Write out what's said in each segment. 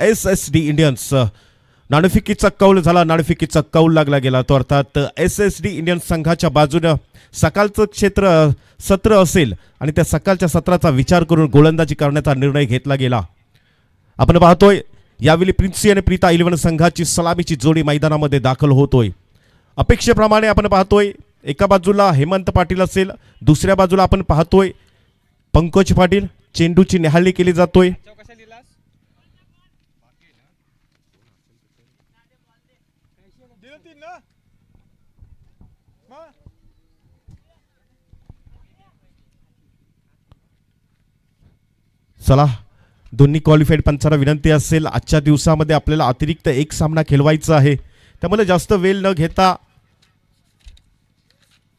SSD Indians नाणेफेकीचा कौल झाला, नाणेफेकीचा कौल लागला गेला तो अर्थात SSD इंडियन्स संघाच्या बाजूने सकाळचं क्षेत्र सत्र असेल आणि त्या सकाळच्या सत्राचा विचार करून गोलंदाजी करण्याचा निर्णय घेतला गेला। आपण पाहतोय यावेळी प्रिन्सी आणि प्रीता 11 संघाची सलामीची जोडी मैदानामध्ये दाखल होतोय। अपेक्षेप्रमाणे आपण पाहतोय एका बाजूला हेमंत पाटील असेल, दुसऱ्या बाजूला आपण पाहतोय पंकज पाटील, चेंडूची निहाळणी केली जातोय। चला दोन्ही क्वालिफाईड पंचांना विनंती असेल आजच्या दिवसामध्ये आपल्याला अतिरिक्त एक सामना खेळवायचा आहे, त्यामुळे जास्त वेळ न घेता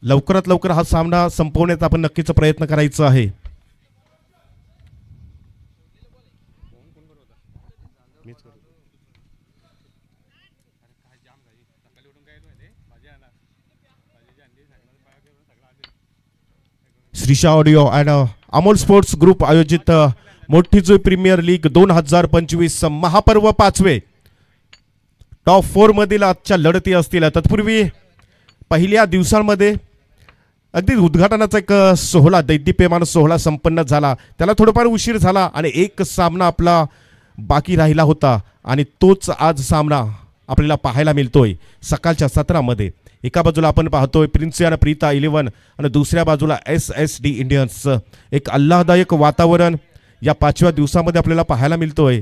लवकरात लवकर हा सामना संपवण्याचा आपण नक्कीच प्रयत्न करायचा आहे। Shrisha audio and Amol sports group आयोजित मोठीजुई प्रीमियर लीग 2025 महापर्व 5वे टॉप 4 मधील आजच्या लढती असतील। तत्पूर्वी पहिल्या दिवसांमध्ये अगदी उद्घाटनाचा एक सोहळा दैदिप्यमान सोहळा संपन्न झाला, त्याला थोडाफार उशीर झाला आणि एक सामना आपला बाकी राहिला होता आणि तोच आज सामना आपल्याला पाहायला मिळतोय सकाळच्या सत्रामध्ये। एका बाजूला आपण पाहतोय प्रिन्सी आणि प्रीता 11 आणि दुसऱ्या बाजूला SSD इंडियन्स। एक आल्हाददायक वातावरण या 5व्या दिवसामध्ये आपल्याला पाहायला मिळतोय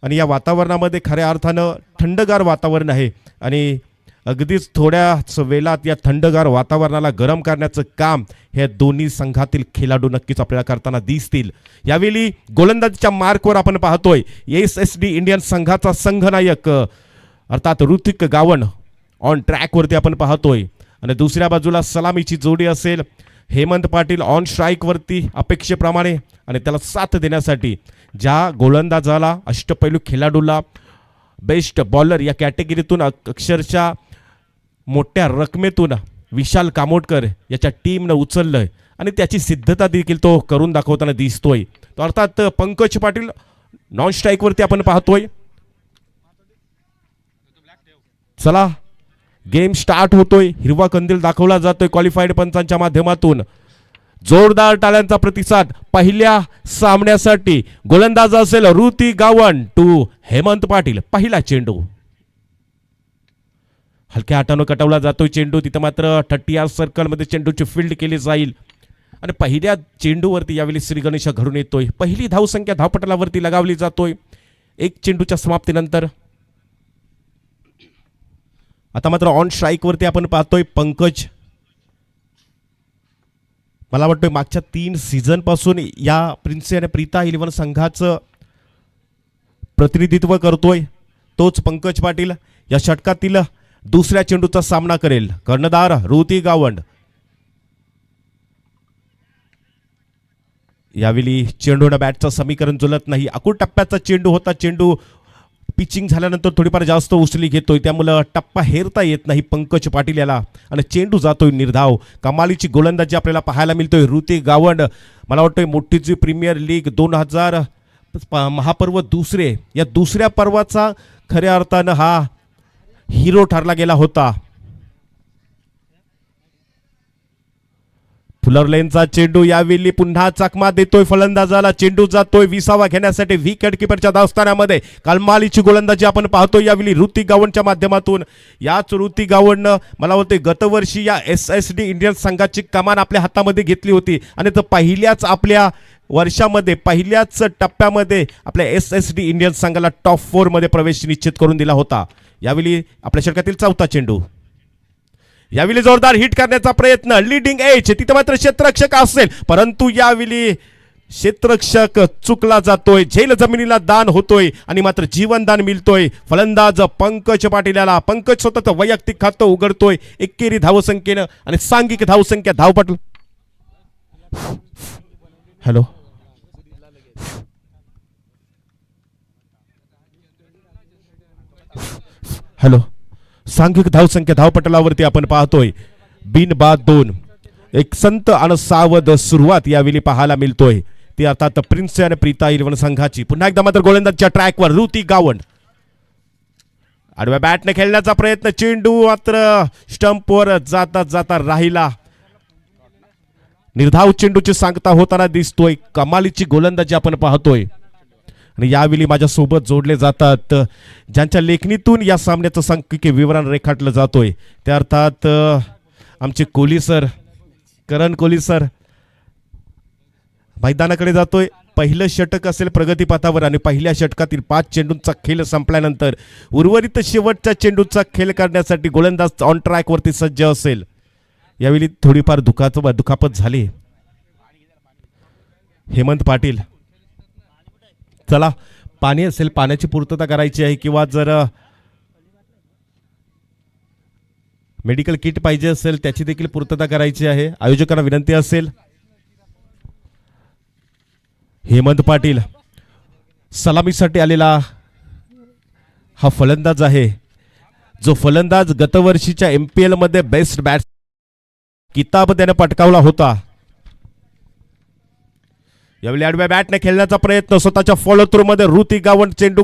आणि या वातावरणामध्ये खऱ्या अर्थानं थंडगार वातावरण आहे आणि अगदीच थोड्याच वेळात या थंडगार वातावरणाला गरम करण्याचं काम हे दोन्ही संघातील खेळाडू नक्कीच आपल्याला करताना दिसतील। यावेळी गोलंदाजीच्या मार्कवर आपण पाहतोय SSD इंडियन्स संघाचा संघनायक अर्थात ऋतिक गावंड ऑन ट्रॅकवरती आपण पाहतोय आणि दुसऱ्या बाजूला सलामीची जोडी असेल हेमंत पाटील ऑन स्ट्राईकवरती अपेक्षेप्रमाणे आणि त्याला साथ देण्यासाठी ज्या गोलंदाजाला अष्टपैलू खेळाडूला बेस्ट बॉलर या कॅटेगरीतून अक्षरशः मोठ्या रकमेतून विशाल कामोडकर याच्या टीमनं उचललंय आणि त्याची सिद्धता देखील तो करून दाखवताना दिसतोय। तो अर्थात पंकज पाटील नॉन स्ट्राईकवरती आपण पाहतोय। चला गेम स्टार्ट होतोय, हिरवा कंदील दाखवला जातोय क्वालिफाईड पंचांच्या माध्यमातून। जोरदार टाळ्यांचा प्रतिसाद पहिल्या सामन्यासाठी। गोलंदाज असेल ऋतिक गावंड टू हेमंत पाटील। पहिला चेंडू हलक्या हाताने कटवला जातोय चेंडू, तिथं मात्र 30 यार्ड सर्कलमध्ये चेंडूची फील्ड केली जाईल आणि पहिल्या चेंडूवरती यावेळी श्री गणेश घडून येतोय। पहिली धावसंख्या धावपटलावरती लगावली जातोय एक चेंडूच्या समाप्तीनंतर। आता मात्र ऑन स्ट्राईकवरती आपण पाहतोय पंकज। मला वाटतोय मागच्या 3 सीझन पासून या प्रिन्सी आणि प्रीता 11 संघाचं प्रतिनिधित्व करतोय तोच पंकज पाटील या षटकातील दुसऱ्या चेंडूचा सामना करेल। कर्णधार ऋतिक गावंड। यावेळी चेंडूने बॅटचं समीकरण जुळत नाही, अकूट टप्प्याचा चेंडू होता, चेंडू पिचिंग झाल्यानंतर थोडीफार जास्त उसळी घेतोय त्यामुळे टप्पा हेरता येत नाही पंकज पाटील याला आणि चेंडू जातोय निर्धाव। कमालीची गोलंदाजी आपल्याला पाहायला मिळतोय ऋतिक गावंड। मला वाटतोय मोठीची प्रीमियर लीग 2000 महापर्व दुसरे या दुसऱ्या पर्वाचा खऱ्या अर्थानं हा हिरो ठरला गेला होता। फुलर लेनचा चेंडू यावेळी पुन्हा चकमा देतोय फलंदाजाला, चेंडू जातोय विसावा घेण्यासाठी विकेट किपरच्या धावस्थानामध्ये। कमालीची गोलंदाजी आपण पाहतोय यावेळी ऋतिक गावंडच्या माध्यमातून। याच ऋतिक गावंडनं मला वाटते गतवर्षी या SSD इंडियन संघाची कमान आपल्या हातामध्ये घेतली होती आणि तर पहिल्याच आपल्या वर्षामध्ये पहिल्याच टप्प्यामध्ये आपल्या SSD इंडियन संघाला टॉप 4 मध्ये प्रवेश निश्चित करून दिला होता। यावेळी आपल्या षटकातील चौथा चेंडू, यावेळी जोरदार हिट करण्याचा प्रयत्न, लीडिंग एज तिथे मात्र क्षेत्ररक्षक असेल परंतु यावेळी क्षेत्ररक्षक चुकला जातोय, झेल जमिनीला दान होतोय आणि मात्र जीवनदान मिळतोय फलंदाज पंकज पाटील याला। पंकज स्वतःचं वैयक्तिक खातं उघडतोय एकेरी धावसंख्येनं आणि सांघिक धावसंख्या धावपटल। हॅलो हॅलो सांघिक धावसंख्या धावपटलावरती आपण पाहतोय बिनबाद 2। एक संत आणि सावध सुरुवात यावेळी पाहायला मिळतोय। ती अर्थात प्रिन्स आणि प्रीता इलेव्हन संघाची. पुन्हा एकदा मात्र गोलंदाजच्या ट्रॅकवर ऋतिक गावंड. आडव्या बॅटने खेळण्याचा प्रयत्न, चेंडू मात्र स्टंपवर जाता जाता राहिला. निर्धाव चेंडूची सांगता होताना दिसतोय. कमालीची गोलंदाजी आपण पाहतोय. आणि यावेळी माझ्या सोबत जोडले जातात ज्यांच्या लेखणीतून या सामन्याचं सांख्यिकीय विवरण रेखाटलं जातोय, त्या अर्थात आमचे कोहली सर, करण कोहली सर. मैदानाकडे जातोय. पहिलं षटक असेल प्रगतीपथावर आणि पहिल्या षटकातील 5 चेंडूंचा खेळ संपल्यानंतर उर्वरित शेवटच्या चेंडूचा खेळ करण्यासाठी गोलंदाज ऑन ट्रॅक वरती सज्ज असेल. यावेळी थोडीफार दुखापत झाली. हेमंत पाटील, चला पाणी असेल, पाण्याची पूर्तता करायची आहे किंवा जर मेडिकल किट पाहिजे असेल त्याची देखील पूर्तता करायची आहे. आयोजकांना विनंती असेल. हेमंत पाटील सलामीसाठी आलेला हा फलंदाज आहे, जो फलंदाज गतवर्षीच्या MPL मध्ये बेस्ट बॅट्स किताब त्याने पटकावला होता. यावेळी आडव्या बॅटने खेळण्याचा प्रयत्न, स्वतःच्या फॉलो थ्रू मध्ये ऋतिक गावंड चेंडू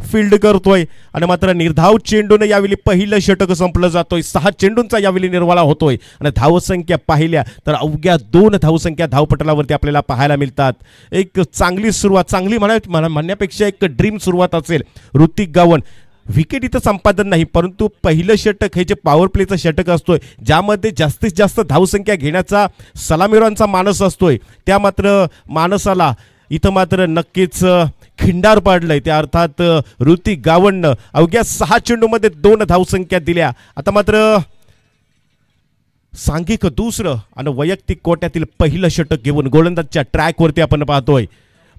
फील्ड करतोय आणि मात्र निर्धाव चेंडूने यावेळी पहिलं षटक संपलं जातोय. 6 चेंडूंचा यावेळी निर्वाळा होतोय आणि धावसंख्या पाहिल्या तर अवघ्या 2 धावसंख्या धावपटलावरती आपल्याला पाहायला मिळतात. एक चांगली सुरुवात, चांगली म्हणण्यापेक्षा एक ड्रीम सुरुवात असेल ऋतिक गावंड. विकेट इथं संपादन नाही, परंतु पहिलं षटक हे जे पॉवर प्लेचं षटक असतोय ज्यामध्ये जास्तीत जास्त धावसंख्या घेण्याचा सलामीरांचा मानस असतोय, त्या मात्र मानसाला इथं मात्र नक्कीच खिंडार पाडलंय. त्या अर्थात ऋतिक गावंडनं अवघ्या 6 चेंडूमध्ये 2 धावसंख्या दिल्या. आता मात्र सांघिक दुसरं आणि वैयक्तिक कोट्यातील पहिलं षटक घेऊन गोलंदाजच्या ट्रॅकवरती आपण पाहतोय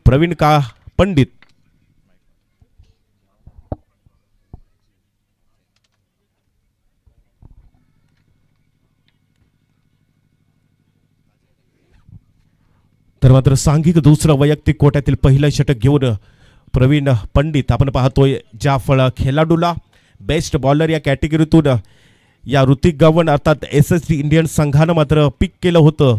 प्रवीण पंडित. तर मात्र सांघिक दुसरं वैयक्तिक कोट्यातील पहिलं षटक घेऊन प्रवीण पंडित आपण पाहतोय. ज्या फळ खेळाडूला बेस्ट बॉलर या कॅटेगरीतून या ऋतिक गावंड अर्थात SSD इंडियन संघानं मात्र पिक केलं होतं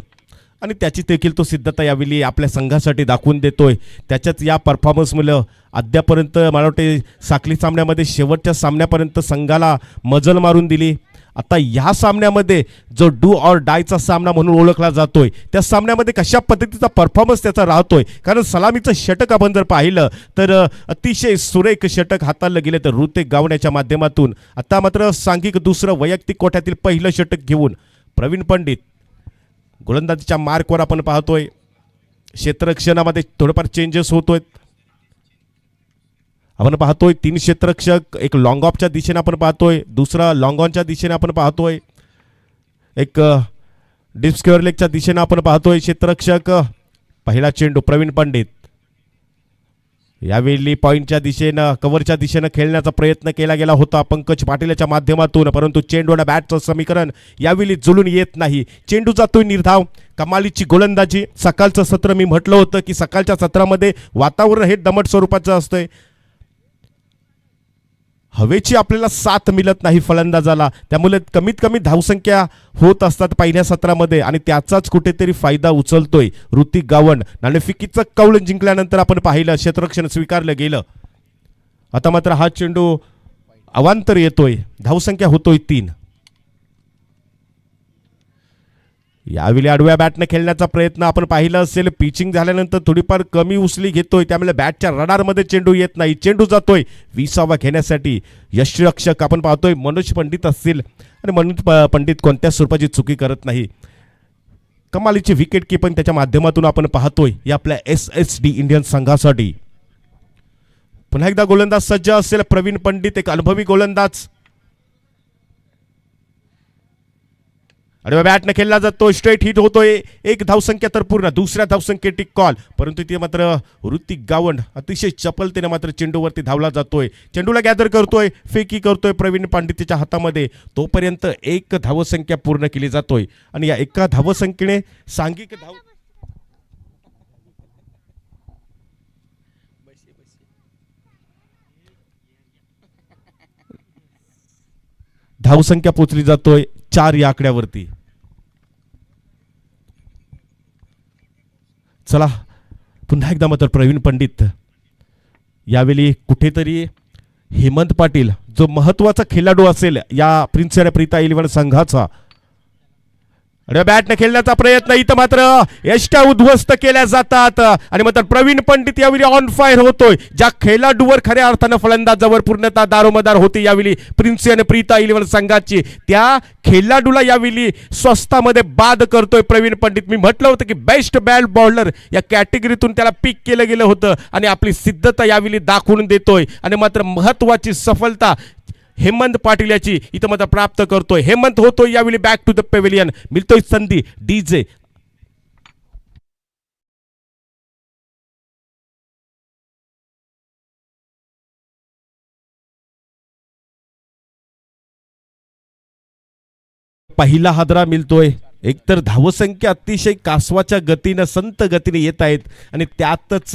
आणि त्याची देखील तो सिद्धता यावेळी आपल्या संघासाठी दाखवून देतोय. त्याच्याच या परफॉर्मन्समुळे अद्यापर्यंत मला वाटते साखली सामन्यामध्ये शेवटच्या सामन्यापर्यंत संघाला मजल मारून दिली. आता या सामन्यामध्ये जो डू ऑर डायचा सामना म्हणून ओळखला जातोय, त्या सामन्यामध्ये कशा पद्धतीचा परफॉर्मन्स त्याचा राहतोय. कारण सलामीचं षटक आपण जर पाहिलं तर अतिशय सुरेख षटक हाताळलं गेले तर ऋतिक गावंड याच्या माध्यमातून. आता मात्र सांघिक दुसरं वैयक्तिक कोट्यातील पहिलं षटक घेऊन प्रवीण पंडित गोलंदाजीच्या मार्कवर आपण पाहतोय. क्षेत्ररक्षणामध्ये थोडेफार चेंजेस होतोय. आपण पाहतोय 3 क्षेत्ररक्षक, एक लॉंग ऑफच्या दिशेने आपण पाहतोय, दुसरा लॉंग ऑनच्या दिशेने आपण पाहतोय, एक डीप स्क्वेअर लेगच्या दिशेने आपण पाहतोय क्षेत्ररक्षक. पहिला चेंडू प्रवीण पंडित यावेळी पॉइंटच्या दिशेनं, कव्हरच्या दिशेनं खेळण्याचा प्रयत्न केला गेला होता पंकज पाटील याच्या माध्यमातून, परंतु चेंडू आणि बॅटचं समीकरण यावेळी जुळून येत नाही. चेंडू जातोय निर्धाव. कमालीची गोलंदाजी. सकाळचं सत्र मी म्हटलं होतं की सकाळच्या सत्रामध्ये वातावरण हे दमट स्वरूपाचं असतंय. हवेची आपल्याला साथ मिळत नाही फलंदाजाला, त्यामुळे कमीत कमी धावसंख्या होत असतात पहिल्या सत्रामध्ये आणि त्याचाच कुठेतरी फायदा उचलतोय ऋतिक गावंड. नाणेफेकीचं कौल जिंकल्यानंतर आपण पाहिलं क्षेत्ररक्षण स्वीकारलं गेलं. आता मात्र हा चेंडू अवांतर येतोय. धावसंख्या होतोय 3. यावेळी आडव्या बॅटने खेळण्याचा प्रयत्न आपण पाहिला असेल. पिचिंग झाल्यानंतर थोडीफार कमी उचली घेतोय, त्यामुळे बॅटच्या रडारमध्ये चेंडू येत नाही. चेंडू जातोय 20वा घेण्यासाठी. यष्टिरक्षक आपण पाहतोय मनोज पंडित असतील आणि मनोज पंडित कोणत्या स्वरूपाची चुकी करत नाही. कमालीची विकेट कीपिंग त्याच्या माध्यमातून आपण पाहतोय या आपल्या SSD इंडियन संघासाठी. पुन्हा एकदा गोलंदाज सज्ज असेल प्रवीण पंडित, एक अनुभवी गोलंदाज. आडव्या बॅटने खेळला जातो. स्ट्रेट हिट होतोय. 1 धावसंख्या तर पूर्ण. दुसऱ्या धावसंख्येटी कॉल, परंतु ते मात्र ऋतिक गावंड अतिशय चपलतेने मात्र चेंडूवरती धावला जातोय. चेंडूला गॅदर करतोय, फेकी करतोय प्रवीण पंडितच्या हातामध्ये. तोपर्यंत 1 धावसंख्या पूर्ण केली जातोय आणि या एका धावसंख्येने सांघिक धावसंख्या पोचली जातोय 4 या आकड्यावरती. चला पुन्हा एकदा मात्र प्रवीण पंडित यावेळी कुठेतरी हेमंत पाटील जो महत्वाचा खेळाडू असेल या प्रिन्स आणि प्रीता 11 संघाचा, आणि बॅटने खेळण्याचा प्रयत्न इथं मात्र यष्ट्या उद्ध्वस्त केल्या जातात आणि मात्र प्रवीण पंडित यावेळी ऑन फायर होतोय. ज्या खेळाडूवर खऱ्या अर्थानं फलंदाजावर पूर्णतः दारोमदार होती यावेळी प्रिन्स आणि प्रीता 11 संघाची, त्या खेळाडूला यावेळी स्वस्तामध्ये बाद करतोय प्रवीण पंडित. मी म्हटलं होतं की बेस्ट बॅट बॉलर या कॅटेगरीतून त्याला पिक केलं गेलं होतं आणि आपली सिद्धता यावेळी दाखवून देतोय आणि मात्र महत्वाची सफलता हेमंत पाटील याची इथं मात्र प्राप्त करतोय. हेमंत होतोय यावेळी बॅक टू द पेव्हिलियन, मिळतोय संधी. डीजे पहिला हादरा मिळतोय. एकतर धावसंख्या अतिशय कासवाच्या गतीनं संत गतीने येत आहेत आणि त्यातच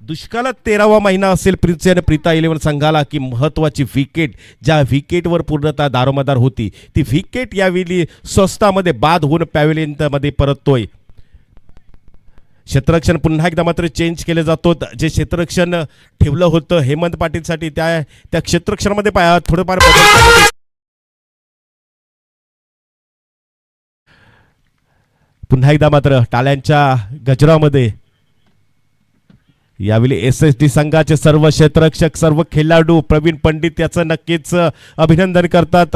दुष्काळात 13वा महिना असेल प्रिन्स आणि प्रीता 11 संघाला की महत्वाची विकेट, ज्या विकेटवर पूर्णतः दारोमदार होती ती विकेट यावेळी स्वस्तामध्ये बाद होऊन पॅव्हिलियनमध्ये परततोय. क्षेत्ररक्षण पुन्हा एकदा मात्र चेंज केले जातो. जे क्षेत्ररक्षण ठेवलं होतं हेमंत पाटीलसाठी त्या क्षेत्ररक्षणामध्ये थोडंफार बदल. पुन्हा एकदा मात्र टाळ्यांच्या गजरामध्ये यावेळी SSD संघाचे सर्व क्षेत्ररक्षक सर्व खेळाडू प्रवीण पंडित याचं नक्कीच अभिनंदन करतात,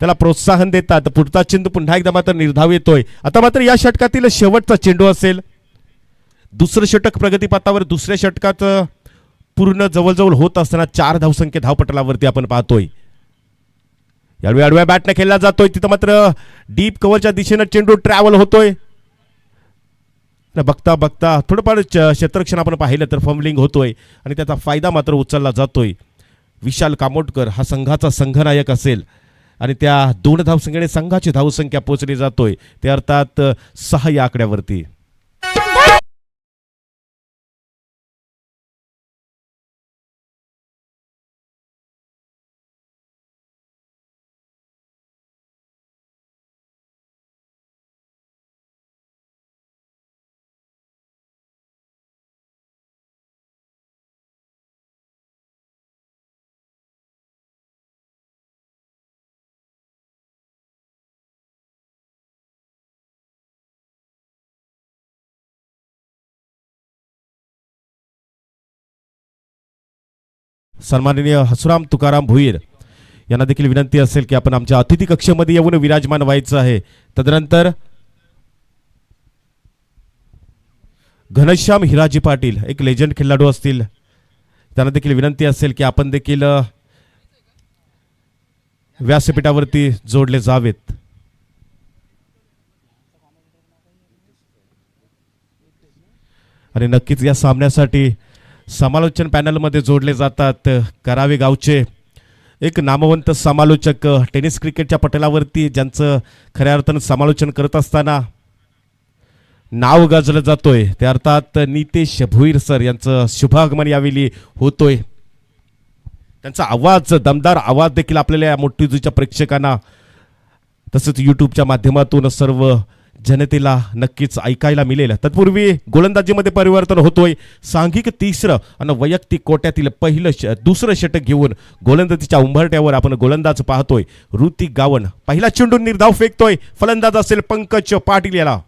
त्याला प्रोत्साहन देतात. पुढचा चेंडू पुन्हा एकदा मात्र निर्धाव येतोय. आता मात्र या षटकातील शेवटचा चेंडू असेल. दुसरं षटक प्रगतीपथावर दुसऱ्या षटकात पूर्ण जवळजवळ होत असताना 4 धावसंख्या धावपटलावरती आपण पाहतोय. यावेळी आडव्या बॅटने खेळला जातोय. तिथं मात्र डीप कव्हरच्या दिशेनं चेंडू ट्रॅव्हल होतोय. बघता बघता थोडंफार क्षेत्ररक्षण आपण पाहिलं तर फंबलिंग होतोय आणि त्याचा फायदा मात्र उचलला जातोय. विशाल कामोटकर हा संघाचा संघनायक असेल आणि त्या 2 धावसंख्येने संघाची धावसंख्या पोहोचली जातोय ते अर्थात 6 या आकड्यावरती. सन्माननीय हसुराम तुकाराम भुईर यांना देखील विनंती असेल की आपण आमच्या अतिथी कक्षेमध्ये येऊन विराजमान व्हायचं आहे. तदनंतर घनश्याम हिराजी पाटील एक लेजंड खेळाडू असतील, त्यांना देखील विनंती असेल की आपण देखील व्यासपीठावरती जोडले जावेत. आणि नक्कीच या सामन्यासाठी समालोचन पॅनलमध्ये जोडले जातात करावे गावचे एक नामवंत समालोचक, टेनिस क्रिकेटच्या पटलावरती ज्यांचं खऱ्या अर्थानं समालोचन करत असताना नाव गाजलं जातोय ते अर्थात नितेश भुईर सर यांचं शुभागमन यावेळी होतोय. त्यांचा आवाज, दमदार आवाज देखील आपल्याला मोठीच्या प्रेक्षकांना तसंच यूट्यूबच्या माध्यमातून सर्व जनतेला नक्कीच ऐकायला मिळेल. तत्पूर्वी गोलंदाजीमध्ये परिवर्तन होतोय. सांघिक 3रं आणि वैयक्तिक कोट्यातील दुसरं षटक घेऊन गोलंदाजीच्या उंबरट्यावर आपण गोलंदाज पाहतोय. ऋतिक गावण पहिला चेंडू निर्धाव फेकतोय. फलंदाज असेल पंकज पाटील याला.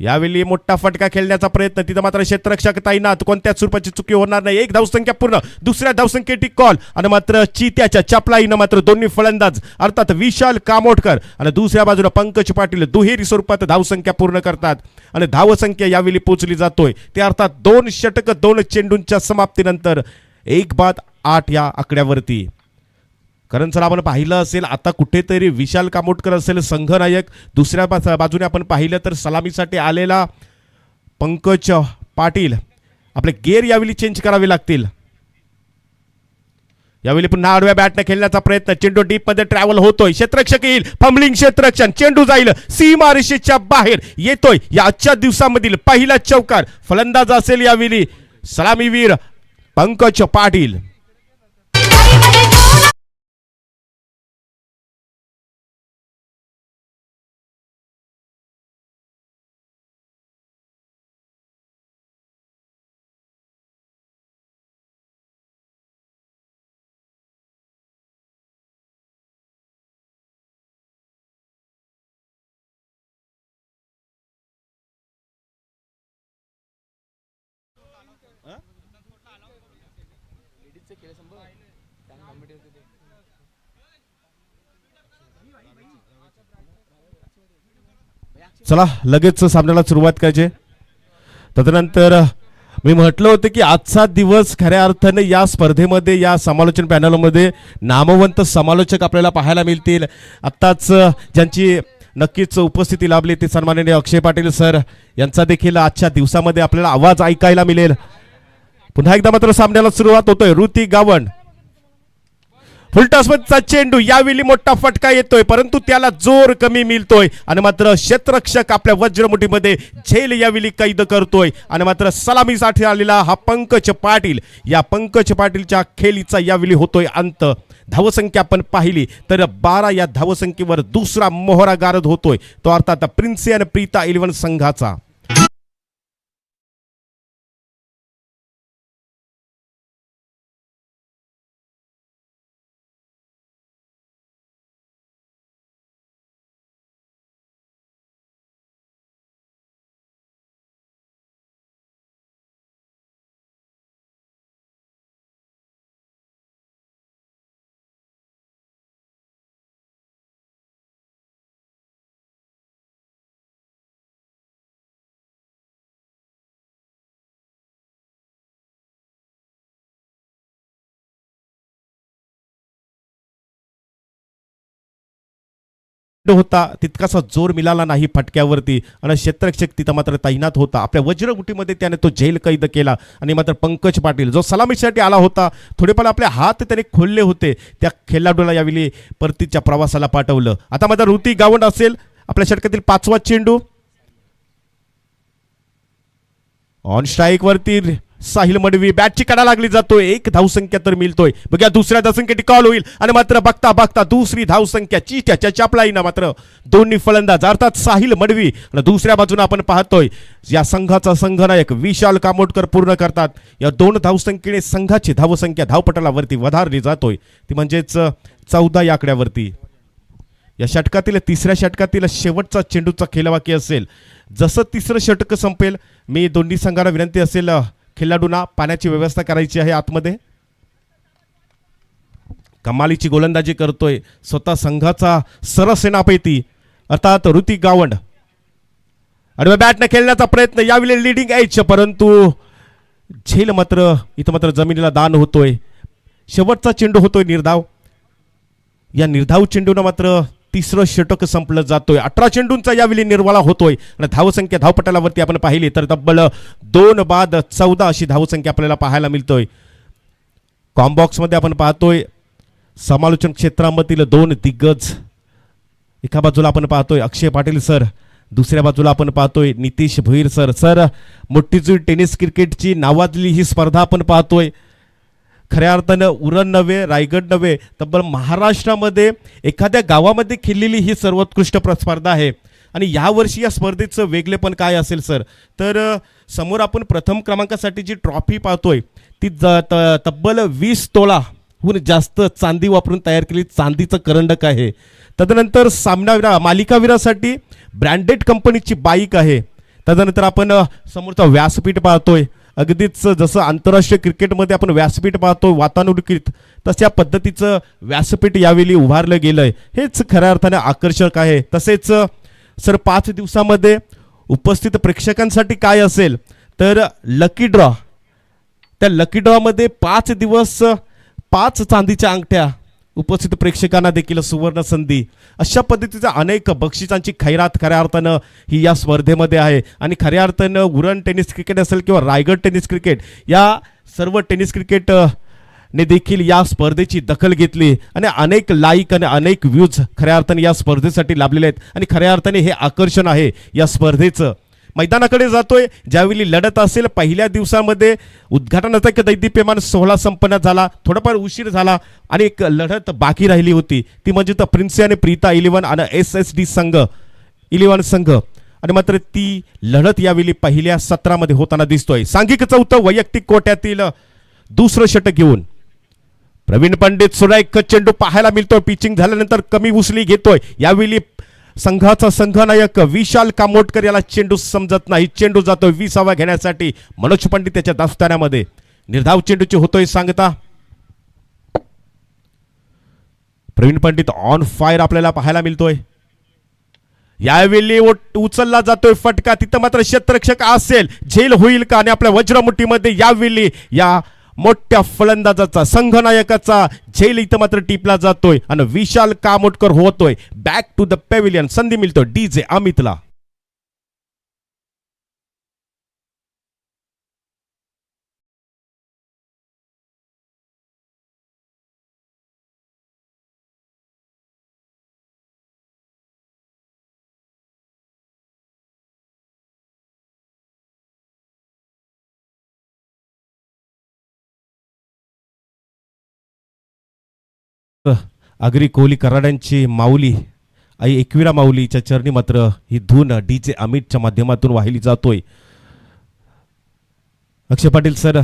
यावेळी मोठा फटका खेळण्याचा प्रयत्न, तिथं मात्र क्षेत्ररक्षक तैनात, कोणत्याच स्वरूपाची चुकी होणार नाही. 1 धावसंख्या पूर्ण. दुसऱ्या धावसंख्येची कॉल आणि मात्र चित्याच्या चपलाईनं मात्र दोन्ही फलंदाज अर्थात विशाल कामोटकर आणि दुसऱ्या बाजूला पंकज पाटील दुहेरी स्वरूपात धावसंख्या पूर्ण करतात आणि धावसंख्या यावेळी पोहोचली जातोय ते अर्थात 2 षटक 2 चेंडूंच्या समाप्तीनंतर 1/8 या आकड्यावरती. कारण सर आपण पाहिलं असेल आता कुठेतरी विशाल कामोटकर असेल संघनायक, दुसऱ्या बाजूने आपण पाहिलं तर सलामीसाठी आलेला पंकज पाटील, आपले गेअर यावेळी चेंज करावे लागतील. यावेळी पुन्हा आडव्या बॅटने खेळण्याचा प्रयत्न, चेंडू डीप मध्ये ट्रॅव्हल होतोय. क्षेत्ररक्षक येईल, फंबलिंग क्षेत्ररक्षण, चेंडू जाईल सीमारेषेच्या बाहेर येतोय. या आजच्या दिवसामधील पहिला चौकार. फलंदाज असेल यावेळी सलामीवीर पंकज पाटील. चला लगेच सामन्याला सुरुवात करायची. तदनंतर मी म्हटलं होतं की आजचा दिवस खऱ्या अर्थाने या स्पर्धेमध्ये या समालोचन पॅनलमध्ये नामवंत समालोचक आपल्याला पाहायला मिळतील. आत्ताच ज्यांची नक्कीच उपस्थिती लाभली ती सन्माननीय अक्षय पाटील सर यांचा देखील आजच्या दिवसामध्ये आपल्याला आवाज ऐकायला मिळेल. पुन्हा एकदा मात्र सामन्याला सुरुवात होतोय. ऋती गावंड फुलटॉसचा चेंडू, यावेळी मोठा फटका येतोय परंतु त्याला जोर कमी मिळतोय आणि मात्र क्षेत्ररक्षक आपल्या वज्रमुठीमध्ये झेल यावेळी कैद करतोय आणि मात्र सलामीसाठी आलेला हा पंकज पाटील, या पंकज पाटीलच्या खेळीचा यावेळी होतोय अंत. धावसंख्या आपण पाहिली तर 12 या धावसंख्येवर दुसरा मोहरा गारद होतोय तो अर्थात प्रिन्सी आणि प्रीता 11 संघाचा. होता तितकासा जोर मिळाला नाही फटक्यावरती आणि क्षेत्ररक्षक तिथं मात्र तैनात होता. आपल्या वज्रमुठीमध्ये त्याने तो झेल कैद केला आणि मात्र पंकज पाटील जो सलामीसाठी आला होता थोडेफार आपले हात त्याने खोलले होते, त्या खेळाडूला यावेळी परतीच्या प्रवासाला पाठवलं. आता मात्र ऋती गावंड असेल आपल्या षटकातील 5वा चेंडू ऑन स्ट्राईक वरती. साहिल मडवी बॅटची कडा लागली जातोय, 1 धावसंख्या तर मिळतोय. बघा दुसऱ्या धावसंख्येसाठी कॉल होईल आणि मात्र बघता बघता दुसरी धावसंख्या चिट्याच्या चापलाईना मात्र दोन्ही फलंदाज अर्थात साहिल मडवी आणि दुसऱ्या बाजूने आपण पाहतोय या संघाचा संघनायक विशाल कामोटकर पूर्ण करतात. या 2 धावसंख्येने संघाची धावसंख्या धावपटलावरती वधारली जातोय ती म्हणजेच 14 या आकड्यावरती. या षटकातील 3ऱ्या षटकातील शेवटचा चेंडूचा खेळ बाकी असेल. जसं 3रं षटक संपेल मी दोन्ही संघांना विनंती असेल खेळाडूंना पाण्याची व्यवस्था करायची आहे आतमध्ये. कमालीची गोलंदाजी करतोय स्वतः संघाचा सरसेनापती अर्थात ऋतिक गावंड आणि बॅटने खेळण्याचा प्रयत्न यावेळी लीडिंग एज परंतु झेल मात्र इथं मात्र जमिनीला दान होतोय. शेवटचा चेंडू होतोय निर्धाव. या निर्धाव चेंडूनं मात्र 3रं षटक संपलं जातोय. 18 चेंडूंचा यावेळी निर्वाळा होतोय आणि धावसंख्या धावपटलावरती आपण पाहिली तर तब्बल 2 बाद 14 अशी धावसंख्या आपल्याला पाहायला मिळतोय. कॉम्बॉक्स मध्ये आपण पाहतोय समालोचन क्षेत्रामधील 2 दिग्गज. एका बाजूला आपण पाहतोय अक्षय पाटील सर, दुसऱ्या बाजूला आपण पाहतोय नितीश भोईर सर. सर मोठीजूळ टेनिस क्रिकेटची नावाजली ही स्पर्धा आपण पाहतोय. खऱ्या अर्थानं उरण नव्हे रायगड नव्हे तब्बल महाराष्ट्रामध्ये एखाद्या गावामध्ये खेळलेली ही सर्वोत्कृष्ट स्पर्धा आहे. आणि यावर्षी या स्पर्धेचं वेगळेपण काय असेल सर तर समोर आपण प्रथम क्रमांकासाठी जी ट्रॉफी पाहतोय ती तब्बल 20 तोळाहून जास्त चांदी वापरून तयार केलेली चांदीचं करंडक आहे. तदनंतर सामनावीरा मालिकावीरासाठी ब्रँडेड कंपनीची बाईक आहे. तदनंतर आपण समोरचा व्यासपीठ पाहतोय अगदीच जसं आंतरराष्ट्रीय क्रिकेटमध्ये आपण व्यासपीठ पाहतो वातानुकूलित तशा पद्धतीचं व्यासपीठ यावेळी उभारलं गेलंय. हेच खऱ्या अर्थाने आकर्षक आहे. तसेच सर 5 दिवसामध्ये उपस्थित प्रेक्षकांसाठी काय असेल तर लकी ड्रॉ. त्या लकी ड्रॉमध्ये 5 दिवस 5 चांदीच्या अंगठ्या उपस्थित प्रेक्षकांना देखील सुवर्ण संधी. अशा पद्धतीचा अनेक बक्षिसांची खैरात खऱ्या अर्थानं ही या स्पर्धेमध्ये आहे. आणि खऱ्या अर्थानं उरण टेनिस क्रिकेट असेल किंवा रायगड टेनिस क्रिकेट या सर्व टेनिस क्रिकेट ने देखील या स्पर्धेची दखल घेतली आणि अनेक लाईक आणि अनेक व्ह्यूज खऱ्या अर्थाने या स्पर्धेसाठी लाभलेले आहेत. आणि खऱ्या अर्थाने हे आकर्षण आहे या स्पर्धेचं. मैदानाकडे जातोय ज्यावेळी लढत असेल पहिल्या दिवसामध्ये उद्घाटनाचा एक दैदिप्यमान सोहळा संपन्न झाला, थोडाफार उशीर झाला आणि एक लढत बाकी राहिली होती ती म्हणजे प्रिन्सी आणि प्रीता 11 आणि SSD संघ 11 संघ. आणि मात्र ती लढत यावेळी पहिल्या सत्रामध्ये होताना दिसतोय. सांघिक 4थं वैयक्तिक कोट्यातील 2रं षटक घेऊन प्रवीण पंडित सुरेख चेंडू पाहायला मिळतोय. पिचिंग झाल्यानंतर कमी उसली घेतोय. यावेळी संघाचा संघनायक विशाल कामोटकर याला चेंडू समजत नाही. चेंडू जातोय 20वा घेण्यासाठी मनोज पंडित त्याच्या दास्तान्यामध्ये. निर्धाव चेंडूची होतोय सांगता प्रवीण पंडित ऑन फायर आपल्याला पाहायला मिळतोय. यावेळी उचलला जातोय फटका, तिथं मात्र क्षेत्ररक्षक असेल, झेल होईल का? आणि आपल्या वज्रमुठीमध्ये यावेळी या मोठ्या फलंदाजाचा संघनायकाचा झेल इथं मात्र टिपला जातोय आणि विशाल कामोटकर होतोय बॅक टू द पॅव्हिलियन. संधी मिळतोय डीजे अमितला. आगरी कोहली कराड्यांची माऊली आई एकविरा माऊलीच्या चरणी मात्र ही धून डीजे अमितच्या माध्यमातून वाहिली जातोय. अक्षय पाटील सर,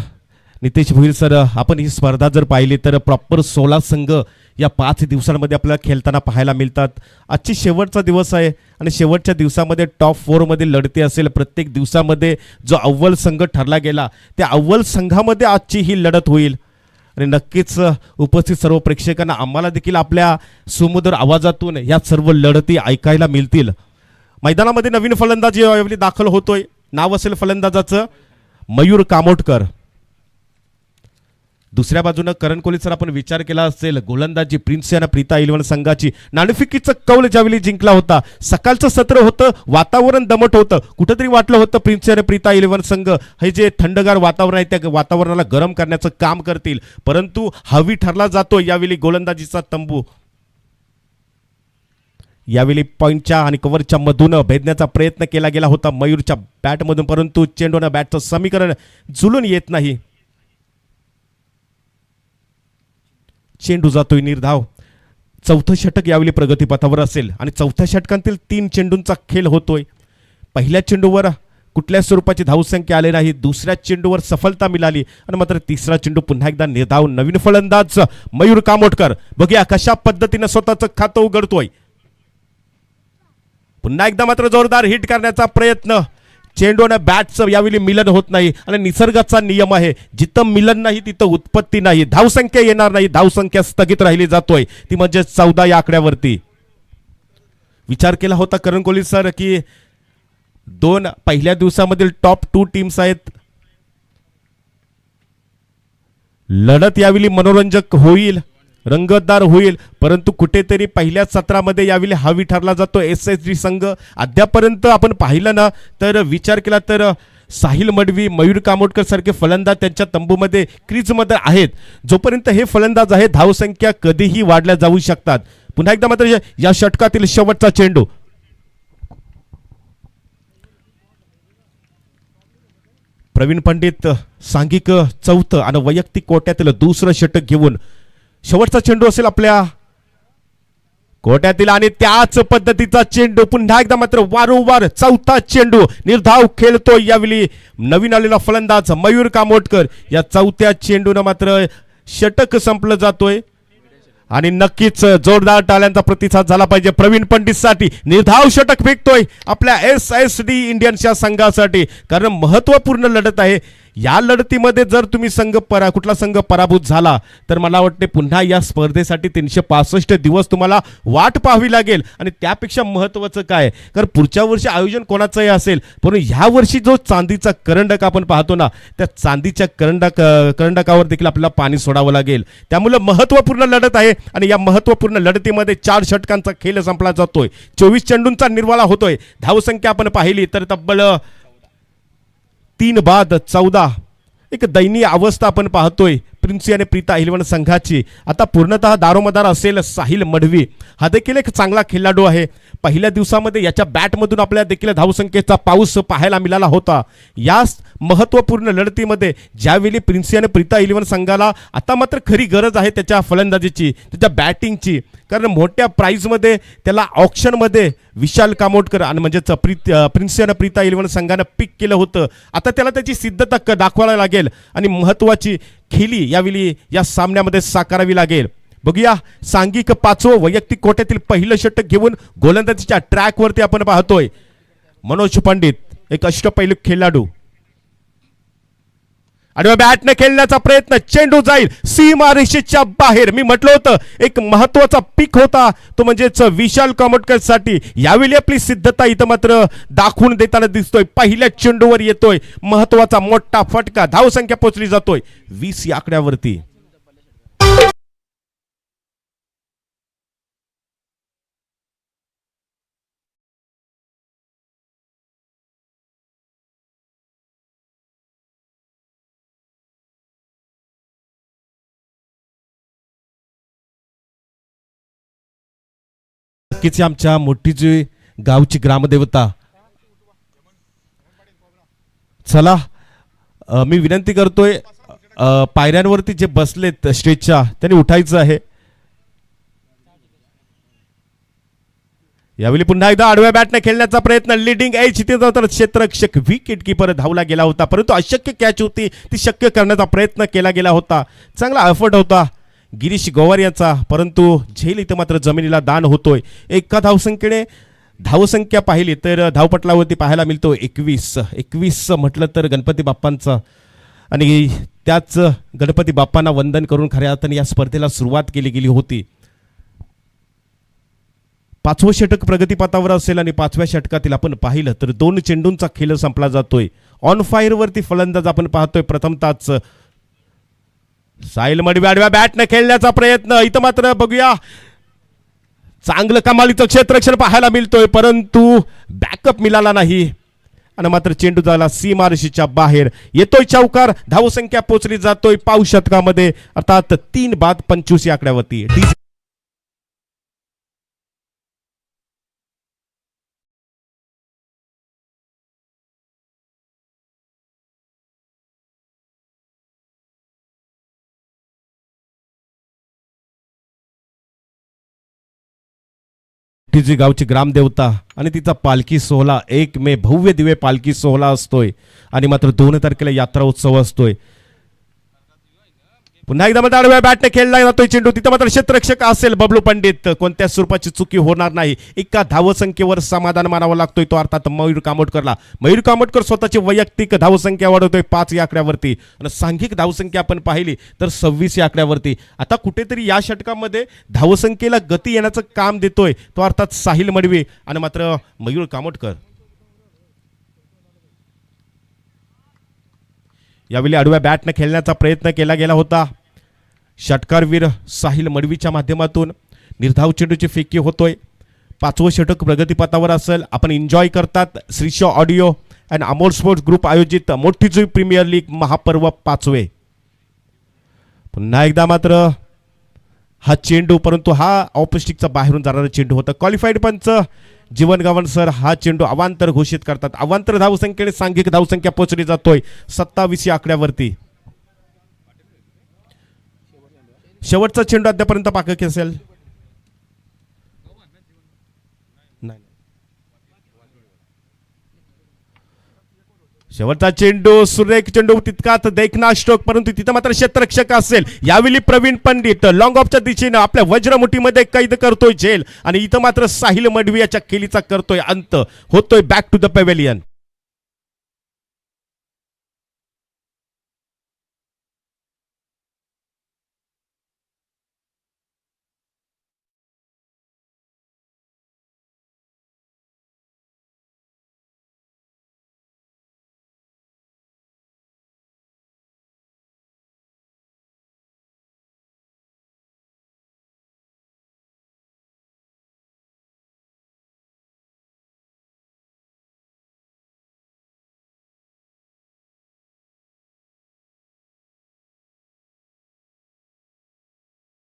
नितेश भोईर सर, आपण ही स्पर्धा जर पाहिली तर प्रॉपर 16 संघ या 5 दिवसांमध्ये आपल्याला खेळताना पाहायला मिळतात. आजची शेवटचा दिवस आहे आणि शेवटच्या दिवसामध्ये टॉप 4 मध्ये लढती असेल. प्रत्येक दिवसामध्ये जो अव्वल संघ ठरला गेला त्या अव्वल संघामध्ये आजची ही लढत होईल आणि नक्कीच उपस्थित सर्व प्रेक्षकांना आम्हाला देखील आपल्या सुमधुर आवाजातून या सर्व लढती ऐकायला मिळतील. मैदानामध्ये नवीन फलंदाज यावेळी दाखल होतोय. नाव असेल फलंदाजाचं मयूर कामोटकर. दुसऱ्या बाजूने करण कोहली सर, आपण विचार केला असेल गोलंदाजी प्रिन्स याना प्रीता 11 संघाची नाणेफेकीचं कौल ज्यावेळी जिंकला होता. सकाळचं सत्र होतं, वातावरण दमट होतं, कुठंतरी वाटलं होतं प्रिन्स याना प्रीता 11 संघ हे जे थंडगार वातावरण आहे त्या वातावरणाला गरम करण्याचं काम करतील, परंतु हवी ठरला जातो यावेळी गोलंदाजीचा तंबू. यावेळी पॉइंटच्या आणि कव्हरच्या मधून भेदण्याचा प्रयत्न केला गेला होता मयूरच्या बॅटमधून, परंतु चेंडूनं बॅटचं समीकरण जुळून येत नाही. चेंडू जातोय निर्धाव. चौथं षटक यावेळी प्रगतीपथावर असेल आणि चौथ्या षटकांतील 3 चेंडूंचा खेळ होतोय. पहिल्या चेंडूवर कुठल्या स्वरूपाची धावसंख्या आली नाही, दुसऱ्या चेंडूवर सफलता मिळाली आणि मात्र तिसरा चेंडू पुन्हा एकदा निर्धाव. नवीन फलंदाज मयूर कामोटकर, बघूया कशा पद्धतीने स्वतःचं खातं उघडतोय. पुन्हा एकदा मात्र जोरदार हिट करण्याचा प्रयत्न. चेंडूनं बॅटचं यावेळी मिलन होत नाही आणि निसर्गाचा नियम आहे, जिथं मिलन नाही तिथं उत्पत्ती नाही. धावसंख्या येणार नाही, धावसंख्या स्थगित राहिली जातोय, ती म्हणजे 14 या आकड्यावरती. विचार केला होता करण कोहली सर की 2 पहिल्या दिवसामधील टॉप 2 टीम्स आहेत, लढत यावेळी मनोरंजक होईल, रंगतदार होईल, परंतु कुठेतरी पहिल्या सत्रामध्ये यावेळी हवी ठरला जातो SSG संघ. अद्यापर्यंत आपण पाहिलं ना तर विचार केला तर साहिल मडवी, मयूर कामोटकर सारखे फलंदाज त्यांच्या तंबूमध्ये क्रीजमध्ये आहेत. जोपर्यंत हे फलंदाज आहे धावसंख्या कधीही वाढल्या जाऊ शकतात. पुन्हा एकदा मात्र या षटकातील शेवटचा चेंडू. प्रवीण पंडित सांघिक 4थं आणि वैयक्तिक कोट्यातील दुसरं षटक घेऊन शेवटचा चेंडू असेल आपल्या कोट्यातील आणि त्याच पद्धतीचा चेंडू. पुन्हा एकदा मात्र वारंवार 4था चेंडू निर्धाव खेळतो यावेळी नवीन आलेला फलंदाज मयूर कामोटकर. या 4थ्या चेंडूनं मात्र षटक संपलं जातोय आणि नक्कीच जोरदार टाळ्यांचा प्रतिसाद झाला पाहिजे प्रवीण पंडित साठी. निर्धाव षटक फेकतोय आपल्या SSD इंडियन्सच्या संघासाठी, कारण महत्वपूर्ण लढत आहे. या लढतीमध्ये जर तुम्ही कुठला संघ पराभूत झाला तर मला वाटते पुन्हा या स्पर्धेसाठी 365 दिवस तुम्हाला वाट पाहावी लागेल. आणि त्यापेक्षा महत्त्वाचं काय, कारण पुढच्या वर्षी आयोजन कोणाचंही असेल, पण ह्या वर्षी जो चांदीचा करंडक आपण पाहतो ना, त्या चांदीच्या करंडकावर देखील आपल्याला पाणी सोडावं लागेल. त्यामुळे महत्त्वपूर्ण लढत आहे आणि या महत्त्वपूर्ण लढतीमध्ये 4 षटकांचा खेळ संपला जातोय. 24 चेंडूंचा निर्वाळा होतोय. धावसंख्या आपण पाहिली तर तब्बल 3 बाद 14. एक दयनीय अवस्था आपण पाहतोय प्रिन्स आणि प्रीता 11 संघाची. आता पूर्णतः दारोमदार असेल साहिल मडवी, हा देखील एक चांगला खेळाडू आहे. पहिल्या दिवसामध्ये याच्या बॅटमधून आपल्याला देखील धावसंख्येचा पाऊस पाहायला मिळाला होता. या महत्त्वपूर्ण लढतीमध्ये ज्यावेळी प्रिन्स आणि प्रीता 11 संघाला आता मात्र खरी गरज आहे त्याच्या फलंदाजीची, त्याच्या बॅटिंगची, कारण मोठ्या प्राइजमध्ये त्याला ऑक्शनमध्ये विशाल कामोटकर आणि म्हणजेच प्रिन्स आणि प्रीता 11 संघानं पिक केलं होतं. आता त्याला त्याची सिद्धता दाखवायला लागेल आणि महत्त्वाची खेळी यावेळी या सामन्यामध्ये साकारावी लागेल. बघूया सांघिक 5वं वैयक्तिक कोट्यातील पहिलं षटक घेऊन गोलंदाजीच्या ट्रॅकवरती आपण पाहतोय मनोज पंडित, एक अष्टपैलू खेळाडू. आडव्या बॅटने खेळण्याचा प्रयत्न, चेंडू जाईल सीमारेषेच्या बाहेर. मी म्हटलं होतं एक महत्वाचा पिक होता तो म्हणजेच विशाल कामोटकर साठी. यावेळी आपली सिद्धता इथं मात्र दाखवून देताना दिसतोय. पहिल्या चेंडूवर येतोय महत्वाचा मोठा फटका. धावसंख्या पोहोचली जातोय 20 या आकड्यावरती. नक्कीच आमच्या मोठी जी गावची ग्रामदेवता. चला मी विनंती करतोय पायऱ्यांवरती जे बसलेत स्टेजच्या त्यांनी उठायचं आहे. यावेळी पुन्हा एकदा आडव्या बॅटने खेळण्याचा प्रयत्न, लिडिंग एज तर क्षेत्ररक्षक विकेट किपर धावला गेला होता, परंतु अशक्य कॅच होती ती शक्य करण्याचा प्रयत्न केला गेला होता. चांगला एफर्ट होता गिरीश गोवार याचा, परंतु झेल इथं मात्र जमिनीला दान होतोय. एका धावसंख्येने धावसंख्या पाहिली तर धावपटलावरती पाहायला मिळतो 21 म्हटलं तर गणपती बाप्पांचा, आणि त्याच गणपती बाप्पांना वंदन करून खऱ्या अर्थाने या स्पर्धेला सुरुवात केली गेली होती. 5वं षटक प्रगतीपथावर असेल आणि 5व्या षटकातील आपण पाहिलं तर 2 चेंडूंचा खेळ संपला जातोय. ऑन फायर वरती फलंदाज आपण पाहतोय. प्रथमताच साहिल मडवी आडव्या बॅटने खेळण्याचा प्रयत्न, इथं मात्र बघूया चांगलं कमालीचं क्षेत्ररक्षण पाहायला मिळतोय, परंतु बॅकअप मिळाला नाही आणि मात्र चेंडू झाला सीमारेषेच्या बाहेर. येतोय चौकार. धावसंख्या पोहोचली जातोय पाव षटकामध्ये, अर्थात 3 बाद 25 या आकड्यावरती. तिची गावची ग्रामदेवता आणि तिचा पालखी सोहळा 1 मे भव्य दिव्य पालखी सोहळा असतोय आणि मात्र 2 तारखेला यात्रा उत्सव असतोय. पुन्हा एकदा मध्ये आडव्या बॅटने खेळला जातोय चेंडू, तिथं मात्र क्षेत्ररक्षक असेल बबलू पंडित. कोणत्या स्वरूपाची चुकी होणार नाही. एका धावसंख्येवर समाधान मानावं लागतोय तो अर्थात मयूर कामोटकरला. मयूर कामोटकर स्वतःची वैयक्तिक धावसंख्या वाढवतोय 5 या आकड्यावरती आणि सांघिक धावसंख्या आपण पाहिली तर 26 या आकड्यावरती. आता कुठेतरी या षटकामध्ये धावसंख्येला गती येण्याचं काम देतोय तो अर्थात साहिल मडवी आणि मात्र मयूर कामोटकर. यावेळी आडव्या बॅटने खेळण्याचा प्रयत्न केला गेला होता. षटकारवीर साहिल मडवीच्या माध्यमातून निर्धाव चेंडूची फेकी होतोय. 5वं षटक प्रगतीपथावर असेल. आपण एन्जॉय करतात Shrisha audio and Amol sports group आयोजित मोठी जुई प्रीमियर लीग महापर्व 5वे. पुन्हा एकदा मात्र हा चेंडू, परंतु हा ऑफस्टिकचा बाहेरून जाणारा चेंडू होता. क्वालिफाईड पंच जीवन गावण सर हा चेंडू अवांतर घोषित करतात. अवांतर धावसंख्येने सांघिक धावसंख्या पोहोचली जातोय 27 या आकड्यावरती. शेवटचा चेंडू अद्यापर्यंत पाककी असेल. शेवटचा चेंडू सुरेख चेंडू, तितकाच देखना स्ट्रोक, परंतु तिथं मात्र क्षेत्ररक्षक असेल. यावेळी प्रवीण पंडित लॉंग ऑफच्या दिशेने आपल्या वज्रमुठीमध्ये कैद करतोय झेल आणि इथं मात्र साहिल मडवी याच्या खेळीचा करतोय अंत. होतोय बॅक टू द पॅव्हेलियन.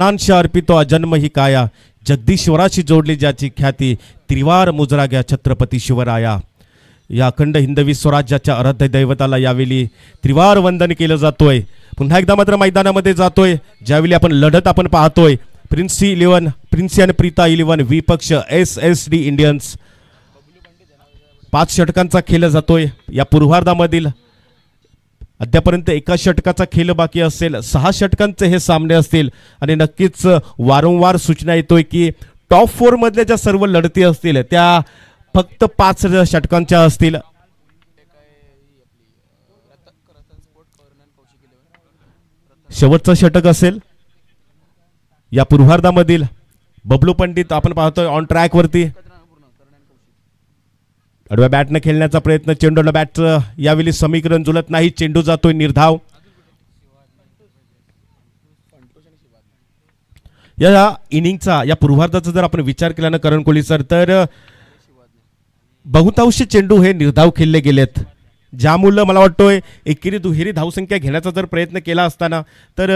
प्राणांशी अर्पितो अजन्म ही काया, जगदीश्वराशी जोडली ज्याची ख्याती, त्रिवार मुजरा घ्या छत्रपती शिवराया. या अखंड हिंदवी स्वराज्याच्या आराध्य दैवताला यावेळी त्रिवार वंदन केलं जातोय. पुन्हा एकदा मात्र मैदानामध्ये जातोय. ज्यावेळी आपण लढत आपण पाहतोय प्रिन्सी आणि प्रीता 11 विपक्ष SSD इंडियन्स. 5 षटकांचा खेळ जातोय. या पूर्वार्धामधील अद्यापर्यंत एका षटकाचा खेळ बाकी असेल. 6 षटकांचे हे सामने असतील आणि नक्कीच वारंवार सूचना येतोय की टॉप 4 मधल्या ज्या सर्व लढती असतील त्या फक्त 5 षटकांच्या असतील. शेवटचं षटक असेल या पूर्वार्धामधील. बबलू पंडित आपण पाहतोय ऑन ट्रॅक वरती. आडव्या बॅटने खेळण्याचा प्रयत्न, चेंडूला बॅटचं यावेळी समीकरण जुळत नाही, चेंडू जातोय निर्धाव. या इनिंगचा या पूर्वार्धाचा जर आपण विचार केला ना करण कोहली सर, तर बहुतांशी चेंडू हे निर्धाव खेळले गेलेत, ज्यामुळे मला वाटतोय एकेरी दुहेरी धावसंख्या घेण्याचा जर प्रयत्न केला असताना तर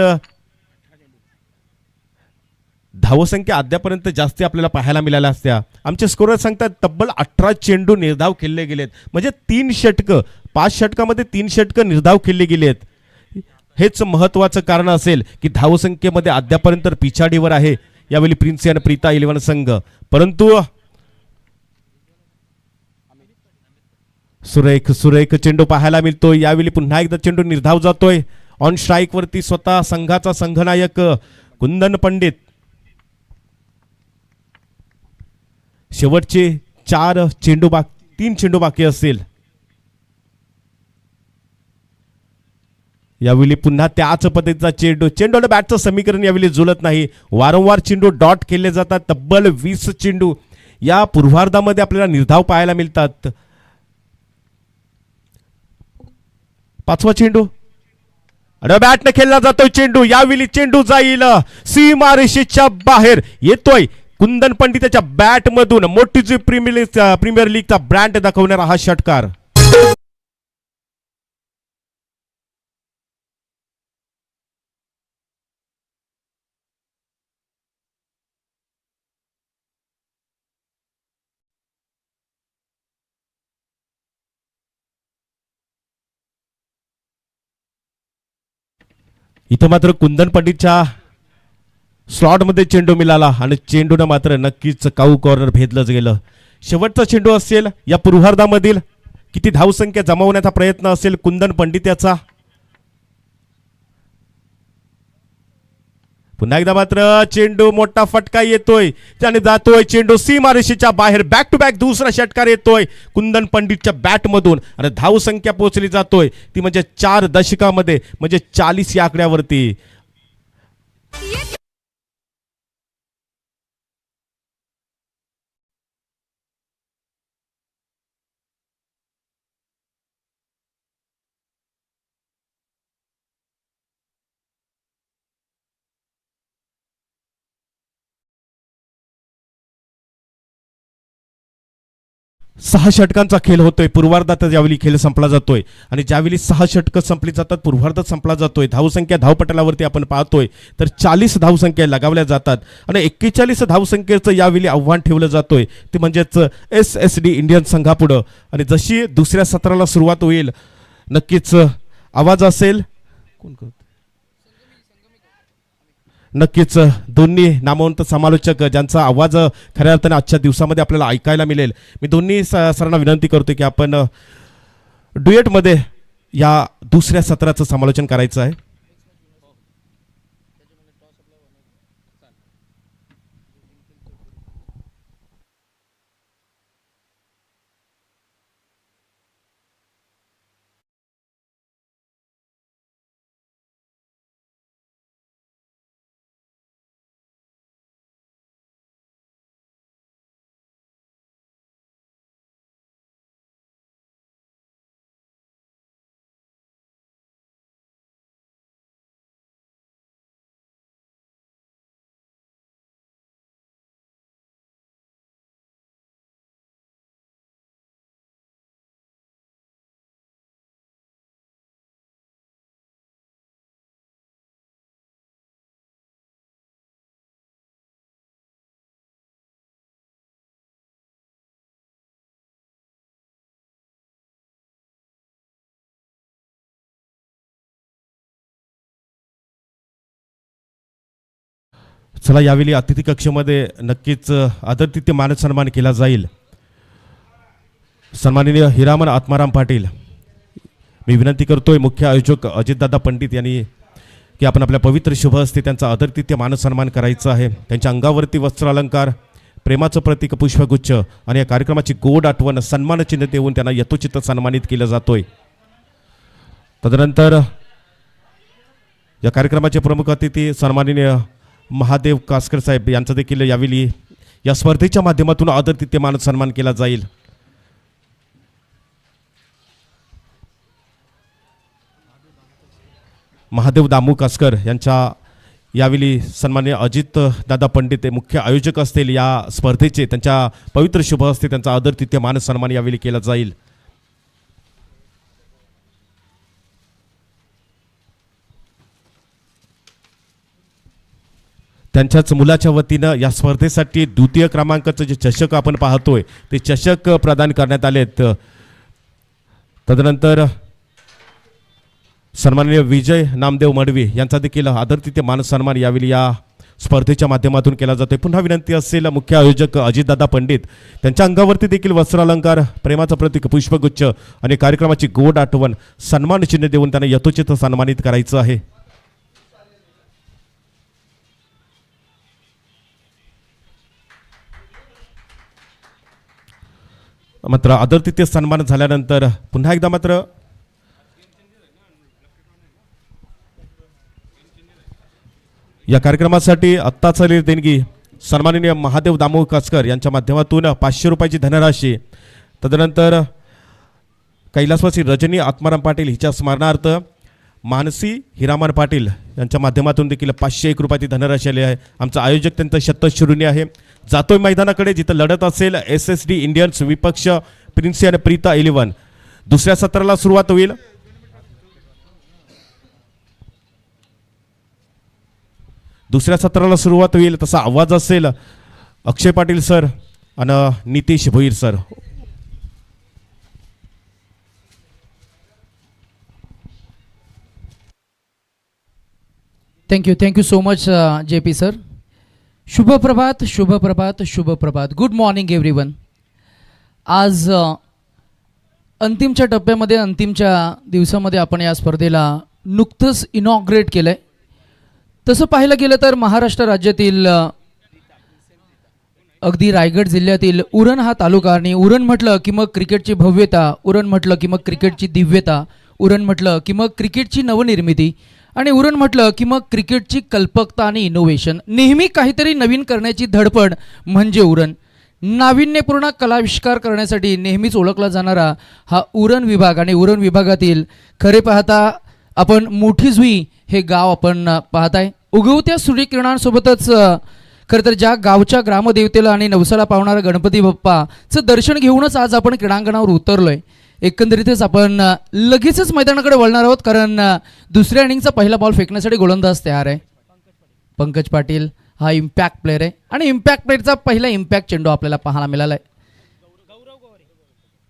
धावसंख्या अद्यापर्यंत जास्ती आपल्याला पाहायला मिळाल्या असत्या. आमचे स्कोरर सांगतात तब्बल 18 चेंडू निर्धाव खेळले गेलेत, म्हणजे 3 षटकं, 5 षटकामध्ये 3 षटकं निर्धाव खेळले गेलेत. हेच महत्वाचं कारण असेल की धावसंख्येमध्ये अद्यापर्यंत पिछाडीवर आहे यावेळी प्रिन्स आणि प्रीता 11 संघ. परंतु सुरेख सुरेख चेंडू पाहायला मिळतोय. यावेळी पुन्हा एकदा चेंडू निर्धाव जातोय. ऑन स्ट्राईक वरती स्वतः संघाचा संघनायक कुंदन पंडित. शेवटचे 3 चेंडू बाकी असतील. यावेळी पुन्हा त्याच पद्धतीचा चेंडूला बॅटचं समीकरण यावेळी जुळत नाही. वारंवार चेंडू डॉट केले जातात. तब्बल 20 चेंडू या पूर्वार्धामध्ये आपल्याला निर्धाव पाहायला मिळतात. 5वा चेंडू बॅटने खेळला जातोय. चेंडू यावेळी चेंडू जाईल सीमारेषेच्या बाहेर. येतोय कुंदन पंडितच्या बॅट मधून. मोठी जी प्रीमियर लीगचा ब्रँड दाखवणारा हा षटकार. इथं मात्र कुंदन पंडितच्या स्लॉट मध्ये चेंडू मिळाला आणि चेंडूने मात्र नक्कीच काऊ कॉर्नर भेदलं गेलं. शेवटचा चेंडू असेल या पूर्वार्धामधील. किती धावसंख्या जमवण्याचा प्रयत्न असेल कुंदन पंडित याचा. पुन्हा एकदा मात्र चेंडू मोठा फटका येतोय त्याने जातोय चेंडू सीमारेषेच्या बाहेर. बॅक टू बॅक दुसरा षटकार येतोय कुंदन पंडितच्या बॅट मधून आणि धावसंख्या पोहोचली जातोय ती म्हणजे 4 दशकामध्ये म्हणजे 40 या आकड्यावरती. सहा षटकांचा खेळ होतोय. पूर्वार्धात ज्यावेळी खेळ संपला जातोय आणि ज्यावेळी 6 षटकं संपली जातात पूर्वार्धात संपला जातोय. धावसंख्या धावपटलावरती आपण पाहतोय तर 40 धावसंख्या लगावल्या जातात आणि 41 धावसंख्येचं यावेळी आव्हान ठेवलं जातोय ते म्हणजेच SSD इंडियन संघापुढं. आणि जशी दुसऱ्या सत्राला सुरुवात होईल नक्कीच आवाज असेल नक्कीच दोन्ही नामवंत समालोचक ज्यांचा आवाज खऱ्या अर्थाने आजच्या दिवसामध्ये आपल्याला ऐकायला मिळेल. मी दोन्ही सरांना विनंती करतो की आपण डुएटमध्ये या दुसऱ्या सत्राचं समालोचन करायचं आहे. चला यावेळी अतिथी कक्षामध्ये नक्कीच आदरातिथ्य मान सन्मान केला जाईल. सन्माननीय हिरामन आत्माराम पाटील मी विनंती करतोय मुख्य आयोजक अजितदादा पंडित यांनी की आपण आपल्या पवित्र शुभ हस्ते त्यांचा आदरातिथ्य मान सन्मान करायचा आहे. त्यांच्या अंगावरती वस्त्र अलंकार, प्रेमाचं प्रतीक पुष्पगुच्छ आणि या कार्यक्रमाची गोड आठवण सन्मान चिन्ह देऊन त्यांना यथोचित सन्मानित केलं जातोय. तदनंतर या कार्यक्रमाचे प्रमुख अतिथी सन्माननीय महादेव कासकर साहेब यांचा देखील यावेळी या स्पर्धेच्या माध्यमातून आदरातिथ्य मान सन्मान केला जाईल। महादेव दामू कासकर यांच्या यावेळी सन्माननीय अजित दादा पंडित हे मुख्य आयोजक असतील या स्पर्धेचे, त्यांच्या पवित्र शुभ हस्ते त्यांचा आदरातिथ्य मान सन्मान यावेळी केला जाईल। त्यांच्याच मुलाच्या वतीनं या स्पर्धेसाठी द्वितीय क्रमांकाचं जे चषक आपण पाहतोय ते चषक प्रदान करण्यात आलेत। तदनंतर सन्माननीय विजय नामदेव मडवी यांचा देखील आदरातिथ्य मान सन्मान यावेळी या स्पर्धेच्या माध्यमातून केला जातोय। पुन्हा विनंती असेल मुख्य आयोजक अजितदादा पंडित त्यांच्या अंगावरती देखील वस्त्रालंकार, प्रेमाचं प्रतीक, पुष्पगुच्छ आणि कार्यक्रमाची गोड आठवण सन्मान चिन्ह देऊन त्यांना यथोचित सन्मानित करायचं आहे। मात्र आदरातिथ्य सन्मान झाल्यानंतर पुन्हा एकदा मात्र या कार्यक्रमासाठी आत्ताच आलेली देणगी सन्माननीय महादेव दामू कासकर यांच्या माध्यमातून 500 रुपयाची धनराशी, तदनंतर कैलासवासी रजनी आत्माराम पाटील हिच्या स्मरणार्थ मानसी हिरामन पाटील यांच्या माध्यमातून देखील 501 रुपयाची धनराशी आली आहे। आमचा आयोजक त्यांचं शतशृणी आहे। जातोय मैदानाकडे जिथं लढत असेल SSD इंडियन्स विपक्ष प्रिन्सी आणि प्रीता 11। दुसऱ्या सत्राला सुरुवात होईल। तसा आवाज असेल अक्षय पाटील सर आणि Nitish Bhoir sir. Thank you so much JP sir. शुभ प्रभात गुड मॉर्निंग एव्हरीवन। आज अंतिमच्या टप्प्यामध्ये, अंतिमच्या दिवसामध्ये आपण या स्पर्धेला नुकतंच इनॉग्रेट केलं आहे। तसं पाहायला गेलं तर महाराष्ट्र राज्यातील अगदी रायगड जिल्ह्यातील उरण हा तालुका, आणि उरण म्हटलं की मग क्रिकेटची भव्यता, उरण म्हटलं की मग क्रिकेटची दिव्यता, उरण म्हटलं की मग क्रिकेटची नवनिर्मिती, आणि उरण म्हटलं की मग क्रिकेटची कल्पकता आणि इनोव्हेशन, नेहमी काहीतरी नवीन करण्याची धडपड म्हणजे उरण। नाविन्यपूर्ण कलाविष्कार करण्यासाठी नेहमीच ओळखला जाणारा हा उरण विभाग, आणि उरण विभागातील खरे पाहता आपण मोठी जुई हे गाव आपण पाहताय। उगवत्या सूर्यकिरणांसोबतच खरं तर ज्या गावच्या ग्रामदेवतेला आणि नवसाला पावणारा गणपती बाप्पाचं दर्शन घेऊनच आज आपण क्रीडांगणावर उतरलोय। एकंदरीतच आपण लगेचच मैदानाकडे वळणार आहोत, कारण दुसऱ्या इनिंगचा पहिला बॉल फेकण्यासाठी गोलंदाज तयार आहे। पंकज पाटील हा इम्पॅक्ट प्लेअर आहे, आणि इम्पॅक्ट प्लेअरचा पहिला इम्पॅक्ट चेंडू आपल्याला पाहायला मिळाला आहे।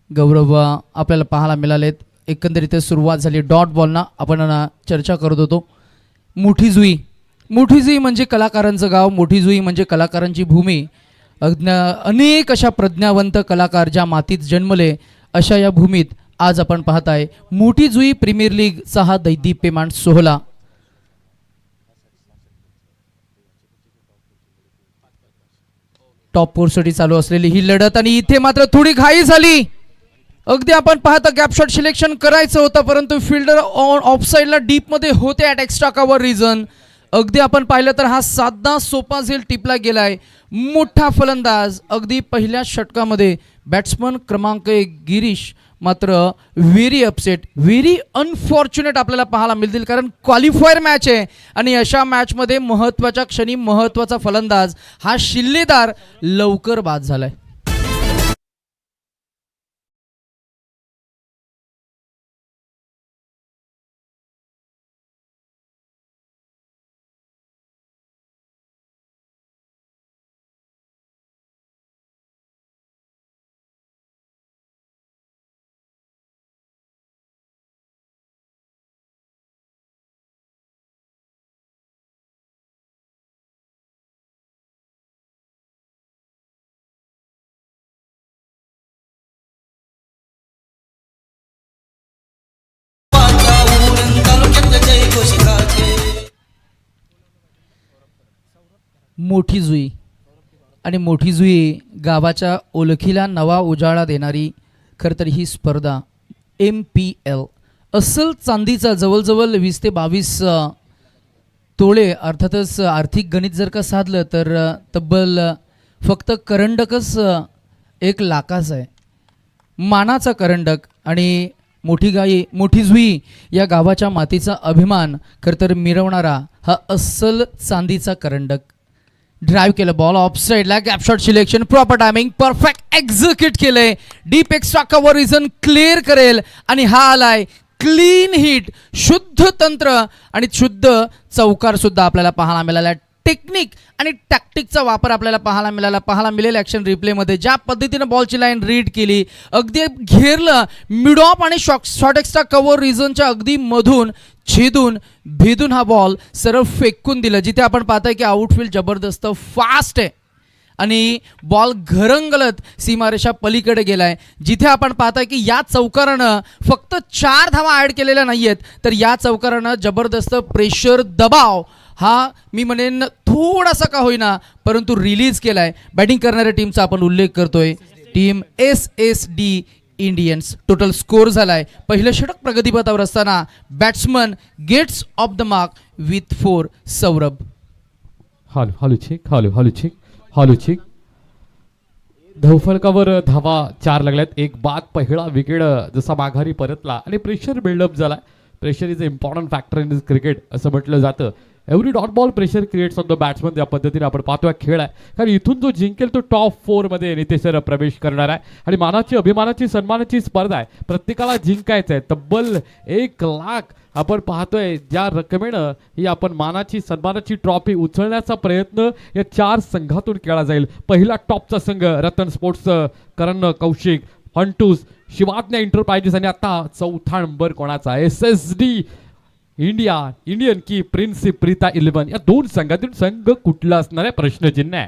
गौरव आपल्याला पाहायला मिळालेत। एकंदरीतच सुरुवात झाली डॉट बॉलना। आपण चर्चा करत होतो मोठी जुई म्हणजे कलाकारांचं गाव, मोठी जुई म्हणजे कलाकारांची भूमी। अनेक अशा प्रज्ञावंत कलाकार ज्या मातीत जन्मले अशा या भूमीत आज आपण पाहताय मोठी जुई प्रीमियर लीगचा हा दैदिप्यमान सोहळा। टॉप 4 साठी चालू असलेली ही लढत, आणि इथे मात्र थोडी घाई झाली। अगदी आपण पाहता गॅप शॉट सिलेक्शन करायचं होतं, परंतु फिल्डर ऑफ साईडला डीप मध्ये होते ॲट एक्स्ट्रा कव्हर रिझन। अगदी आपण पाहिलं तर हा साधा सोपा झेल टिपला गेलाय। मोठा फलंदाज अगदी पहिल्या षटकामध्ये बॅट्समन क्रमांक 1 गिरीश मात्र व्हेरी अपसेट, व्हेरी अनफॉर्च्युनेट आपल्याला पाहायला मिळतील, कारण क्वालिफायर मॅच आहे आणि अशा मॅचमध्ये महत्त्वाच्या क्षणी महत्त्वाचा फलंदाज हा शिल्लेदार लवकर बाद झालाय। मोठी जुई, आणि मोठी जुई गावाच्या ओळखीला नवा उजाळा देणारी खरं तर ही स्पर्धा MPL अस्सल चांदीचा जवळजवळ 20 ते 22 तोळे अर्थातच आर्थिक गणित जर का साधलं तर तब्बल फक्त करंडकच 1 लाखाचा आहे. मानाचा करंडक आणि मोठी गाई मोठी जुई या गावाच्या मातीचा अभिमान खरं तर मिरवणारा हा अस्सल चांदीचा करंडक. ड्राईव्ह केलं, बॉल ऑफ साईडला, gap shot selection, proper timing, perfect execute केलंय. Deep extra cover region clear करेल आणि हा आलाय क्लीन हिट. शुद्ध तंत्र आणि शुद्ध चौकार सुद्धा आपल्याला पाहायला मिळाला. टेक्निक आणि टॅक्टिकचा वापर आपल्याला पाहायला मिळेल ॲक्शन रिप्लेमध्ये. ज्या पद्धतीनं बॉलची लाईन रीड केली, अगदी घेरलं, मिड ऑफ आणि शॉर्ट एक्स्ट्रा कव्हर रिझनच्या अगदी मधून छेदून भेदून हा बॉल सरळ फेकून दिला. जिथे आपण पाहताय की आउटफील्ड जबरदस्त फास्ट आहे आणि बॉल घरंगलत सीमारेषा पलीकडे गेलाय. जिथे आपण पाहताय की या चौकारानं फक्त 4 धावा ॲड केलेल्या नाही आहेत, तर या चौकारानं जबरदस्त प्रेशर दबाव हा मी म्हणेन थोडासा का होईना परंतु रिलीज केलाय. बॅटिंग करणाऱ्या टीमचा आपण उल्लेख करतोय, team SSD Indians. Total score झालाय, पहिलं षटक प्रगतीपथावर असताना batsman gets off the mark with 4. Saurabh. हॉलो चेक धावफलकावर धावा 4 लागल्यात. एक बाद, पहिला विकेट जसा माघारी परतला आणि प्रेशर बिल्डअप झाला. Pressure is a important factor in this cricket असं म्हटलं जातं. Every dot ball pressure creates on the batsman. त्या पद्धतीने आपण पाहतोय खेळ आहे, कारण इथून जो जिंकेल तो टॉप 4 मध्ये नितेश सर प्रवेश करणार आहे. आणि मानाची, अभिमानाची, सन्मानाची स्पर्धा आहे, प्रत्येकाला जिंकायचं आहे. तब्बल 1 लाख आपण पाहतोय ज्या रकमेनं ही आपण मानाची, सन्मानाची ट्रॉफी उचलण्याचा प्रयत्न या 4 संघातून केला जाईल. पहिला टॉपचा संघ रतन स्पोर्ट्स, करण कौशिक, हंटूस, शिवाज्ञा एंटरप्राइजेस आणि आता चौथा नंबर कोणाचा, SSD इंडियन की प्रिन्सिप प्रीता 11. या 2 संघातून संघ कुठला असणार आहे प्रश्नचिन्ह आहे.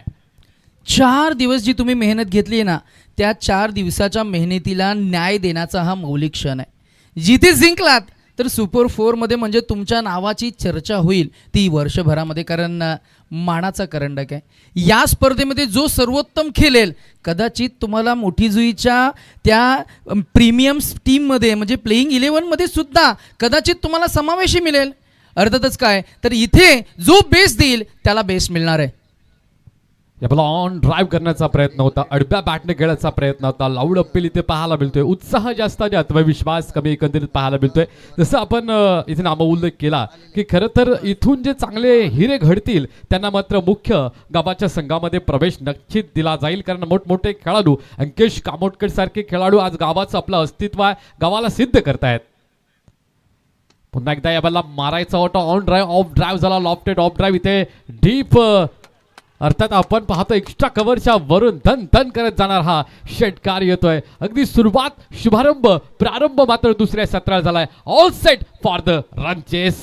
4 दिवस जी तुम्ही मेहनत घेतली आहे ना, त्या 4 दिवसाच्या मेहनतीला न्याय देण्याचा हा मौलिक क्षण आहे. जिथे जिंकलात तर सुपर 4 मध्ये म्हणजे तुमच्या नावाची चर्चा होईल ती वर्षभरामध्ये, कारण मानाचा करंडक आहे. या स्पर्धेमध्ये जो सर्वोत्तम खेळेल कदाचित तुम्हाला मोठी जुईच्या त्या प्रीमियम टीममध्ये म्हणजे प्लेइंग 11 मध्ये सुद्धा कदाचित तुम्हाला समावेश मिळेल. अर्थातच काय तर इथे जो बेस देईल त्याला बेस मिळणार आहे. आपला ऑन ड्राईव्ह करण्याचा प्रयत्न होता, अडब्या बॅटने खेळायचा प्रयत्न होता. लाऊड अपील इथे पाहायला मिळतोय, उत्साह जास्त आणि आत्मविश्वास कमी एकंदरीत पाहायला मिळतोय. जसं आपण इथे नामोल्लेख केला की खरं तर इथून जे चांगले हिरे घडतील त्यांना मात्र मुख्य गावाच्या संघामध्ये प्रवेश निश्चित दिला जाईल, कारण मोठमोठे खेळाडू, अंकेश कामोटकर सारखे खेळाडू आज गावाचं आपलं अस्तित्व आहे गावाला सिद्ध करतायत. पुन्हा एकदा या बॉलला मारायचा होता, ऑन ड्राईव्ह, ऑफ ड्राईव्ह झाला, लॉफ्टेड ऑफ ड्राईव्ह. इथे डीप अर्थात आपण पाहतो एक्स्ट्रा कव्हरच्या वरून धन धन करत जाणार हा षटकार येतोय. अगदी सुरुवात, शुभारंभ, प्रारंभ मात्र दुसऱ्या सत्रात झालाय. All set for the run chase.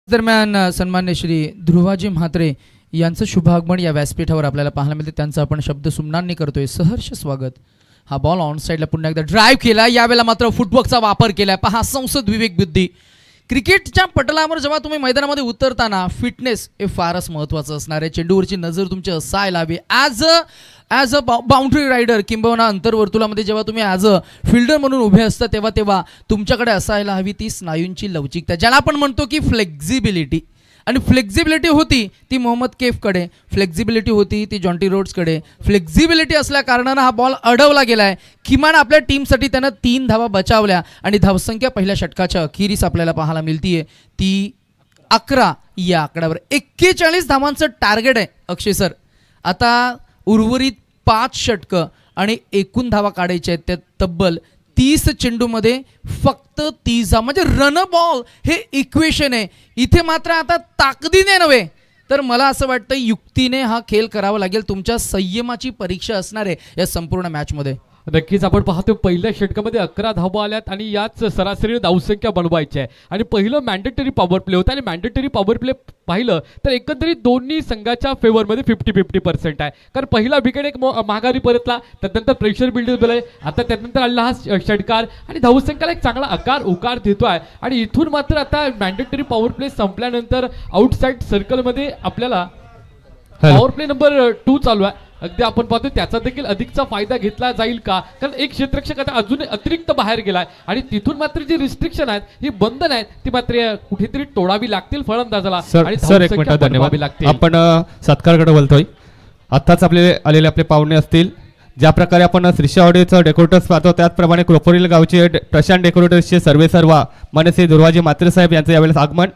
दरम्यान सन्मान्य श्री ध्रुवाजी म्हात्रे यांचं शुभागमन या व्यासपीठावर आपल्याला पाहायला मिळते. त्यांचं आपण शब्द सुमनांनी करतोय. सहर्ष स्वागत. हा बॉल ऑन साईडला पुन्हा एकदा ड्राईव्ह केला, यावेळेला मात्र फुटवर्कचा वापर केलाय. पहा संसद विवेक बुद्धी. क्रिकेटच्या पटलावर जेव्हा तुम्ही मैदानामध्ये उतरताना फिटनेस हे फारच महत्त्वाचं असणार आहे. चेंडूवरची नजर तुमची असायला हवी. ॲज अ बाउंड्री रायडर किंबहुना अंतर्वर्तुळामध्ये जेव्हा तुम्ही ॲज अ फिल्डर म्हणून उभे असता तेव्हा तुमच्याकडे असायला हवी ती स्नायूंची लवचिकता, ज्याला आपण म्हणतो की फ्लेक्झिबिलिटी. आणि फ्लेक्झिबिलिटी होती ती मोहम्मद कैफकडे, फ्लेक्झिबिलिटी होती ती जॉन्टी रोड्सकडे. फ्लेक्झिबिलिटी असल्या कारणानं हा बॉल अडवला गेलाय. किमान आपल्या टीमसाठी त्यानं 3 धावा बचावल्या आणि धावसंख्या पहिल्या षटकाच्या अखेरीस आपल्याला पाहायला मिळतीये ती 11 या आकड्यावर. 41 धावांचं टार्गेट आहे अक्षय सर. आता उर्वरित 5 षटकं आणि एकूण धावा काढायच्या आहेत. त्या तब्बल 30 चेंडूमध्ये फक्त 30 धावा, म्हणजे रन बॉल हे इक्वेशन आहे. इथे मात्र आता ताकदीने नव्हे तर मला असं वाटतं युक्तीने हा खेळ करावा लागेल. तुमच्या संयमाची परीक्षा असणार आहे या संपूर्ण मॅचमध्ये. नक्कीच आपण पाहतो पहिल्या षटकामध्ये 11 धावा आल्यात आणि याच सरासरी धावसंख्या बनवायची आहे आणि पहिलं मॅन्डेटरी पॉवर प्ले होतं आणि मॅन्डेटरी पॉवर प्ले पाहिलं तर एकंदरीत दोन्ही संघाच्या फेवरमध्ये 50-50% आहे. कारण पहिला विकेट एक माघारी परतला, त्यानंतर प्रेशर बिल्डर झालंय, आता त्यानंतर आलेला हा षटकार आणि धावसंख्याला एक चांगला आकार उकार देतोय आणि इथून मात्र आता मॅन्डेटरी पॉवर प्ले संपल्यानंतर आउटसाइड सर्कलमध्ये आपल्याला पॉवर प्ले नंबर 2 चालू आहे. अगदी आपण पाहतो त्याचा देखील अधिकचा फायदा घेतला जाईल का, कारण एक क्षेत्ररक्षक आता अजून अतिरिक्त बाहेर गेलाय आणि तिथून मात्र जी रिस्ट्रिक्शन आहेत ही बंधन आहेत ती मात्र कुठेतरी तोडावी लागतील फलंदाजाला आणि सर एक मिनिट धन्यवाद. लागतील. आपण सत्कारकडे बोलतोय. आत्ताच आलेले आपले पाहुणे असतील. ज्या प्रकारे आपण श्रीशावडीचं डेकोरेटर्स पाहतो त्याचप्रमाणे क्रोपोरील गावचे प्रशांत डेकोरेटर्सचे सर्वेसर्वा मनसे दुर्वाजी मात्रे साहेब यांचं यावेळेस आगमन.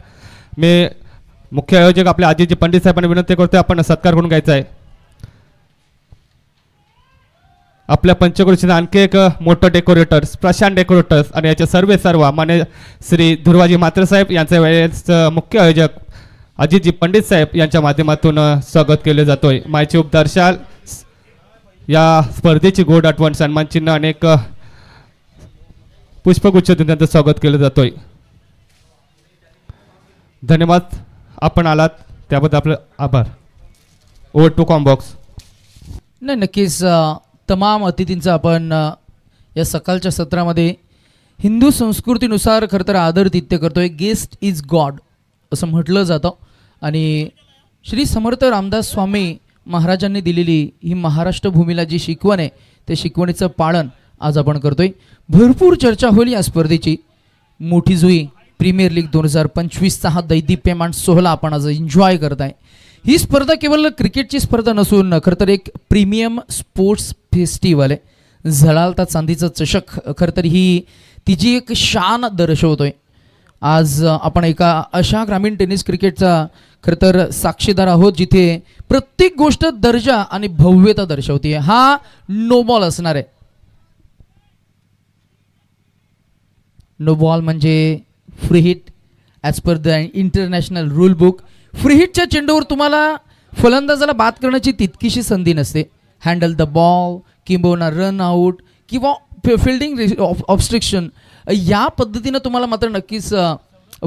मी मुख्य आयोजक आपले अजितजी पंडित साहेबांना विनंती करतोय आपण सत्कार करून घ्यायचा आहे. आपल्या पंचक्रोशीचं आणखी एक मोठं डेकोरेटर्स प्रशांत डेकोरेटर्स आणि याचे सर्वेसर्वा मान्य श्री दुर्वाजी मात्रे साहेब यांच्या वेळेस मुख्य आयोजक अजितजी पंडित साहेब यांच्या माध्यमातून स्वागत केले जातोय. मायची उपदर्शाल या स्पर्धेची गोड आठवण सन्मान चिन्ह अनेक पुष्पगुच्छ देऊन त्यांचं स्वागत केलं जातोय. धन्यवाद आपण आलात त्याबद्दल आपलं आभार. Over to combox. नाही, नक्कीच तमाम अतिथींचा आपण या सकाळच्या सत्रामध्ये हिंदू संस्कृतीनुसार खरं तर आदरातिथ्य करतोय. गेस्ट इज गॉड असं म्हटलं जातं आणि श्री समर्थ रामदास स्वामी महाराजांनी दिलेली ही महाराष्ट्र भूमीला जी शिकवण आहे त्या शिकवणीचं पालन आज आपण करतोय. भरपूर चर्चा होईल या स्पर्धेची. मोठी जुई प्रीमियर लीग 2025चा हा दैदिप्यमान सोहळा आपण आज एन्जॉय करताय. ही स्पर्धा केवळ क्रिकेटची स्पर्धा नसून खरं तर एक प्रीमियम स्पोर्ट्स फेस्टिवल आहे. झळाळता चांदीचं चषक खरं तर ही तिची एक शान दर्शवतोय. आज आपण एका अशा ग्रामीण टेनिस क्रिकेटचा खरं तर साक्षीदार आहोत जिथे प्रत्येक गोष्ट दर्जा आणि भव्यता दर्शवते. हा नो बॉल असणार आहे. नो बॉल म्हणजे free hit as per the international rule book. Free हिटच्या चेंडूवर तुम्हाला फलंदाजाला बाद करण्याची तितकीशी संधी नसते. हँडल द बॉल किंबहुना रन आउट किंवा फिल्डिंग ऑब्स्ट्रिक्शन या पद्धतीनं तुम्हाला मात्र नक्कीच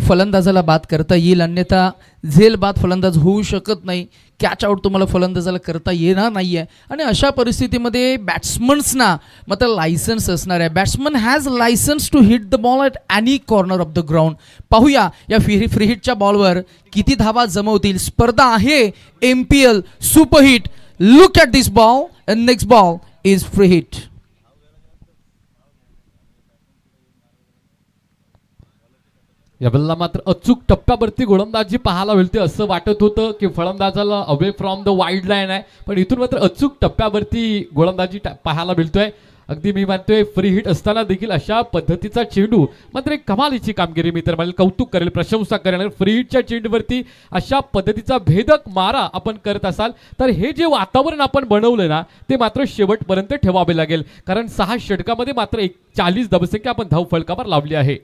फलंदाजाला बाद करता येईल. अन्यथा झेल बाद फलंदाज होऊ शकत नाही. कॅच आउट तुम्हाला फलंदाजाला करता येणार नाही आहे आणि अशा परिस्थितीमध्ये बॅट्समन्सना मात्र लायसन्स असणार आहे. Batsman has licence to hit the ball at any corner of the ground. पाहूया या फ्री हिटच्या बॉलवर किती धावा जमवतील. स्पर्धा आहे MPL superhit. Look at this ball and next ball is free hit. यावेळेला मात्र अचूक टप्प्यावरती गोलंदाजी पाहायला मिळते. असं वाटत होतं की फलंदाजाला away from the wide line आहे, पण इथून मात्र अचूक टप्प्यावरती गोलंदाजी पाहायला मिळतोय. अगदी मी मानतोय फ्री हिट असताना देखील अशा पद्धतीचा चेंडू मात्र एक कमालीची कामगिरी मी तर मला कौतुक करेल, प्रशंसा करेल. फ्री हिटच्या चेंडूवरती अशा पद्धतीचा भेदक मारा आपण करत असाल तर हे जे वातावरण आपण बनवलं ना ते मात्र शेवटपर्यंत ठेवावे लागेल. कारण 6 षटकामध्ये मात्र 40 धावसंख्या आपण धाव फलकावर लावली आहे.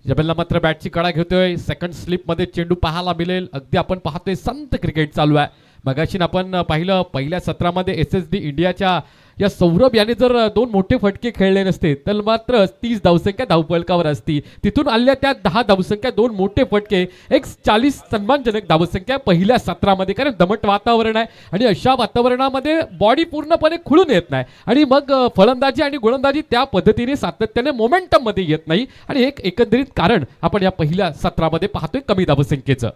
जबेलला मात्र बॅटची कडा घेतोय. सेकंड स्लिपमध्ये चेंडू पाहायला मिळेल. अगदी आपण पाहतोय संत क्रिकेट चालू आहे. मगाशी आपण पाहिलं पहिल्या सत्रामध्ये SSD इंडियाच्या या सौरभ याने जर 2 मोठे फटके खेळले नसते तर मात्र 30 धावसंख्या धावफलकावर असती. तिथून आल्या त्या 10 धावसंख्या 2 मोठे फटके एक 40 सन्मानजनक धावसंख्या पहिल्या सत्रामध्ये. कारण दमट वातावरण आहे आणि अशा वातावरणामध्ये बॉडी पूर्णपणे खुलून येत नाही आणि मग फलंदाजी आणि गोलंदाजी त्या पद्धतीने सातत्याने मोमेंटम मध्ये येत नाही आणि एक एकंदरीत कारण आपण या पहिल्या सत्रामध्ये पाहतोय कमी धावसंख्येचं.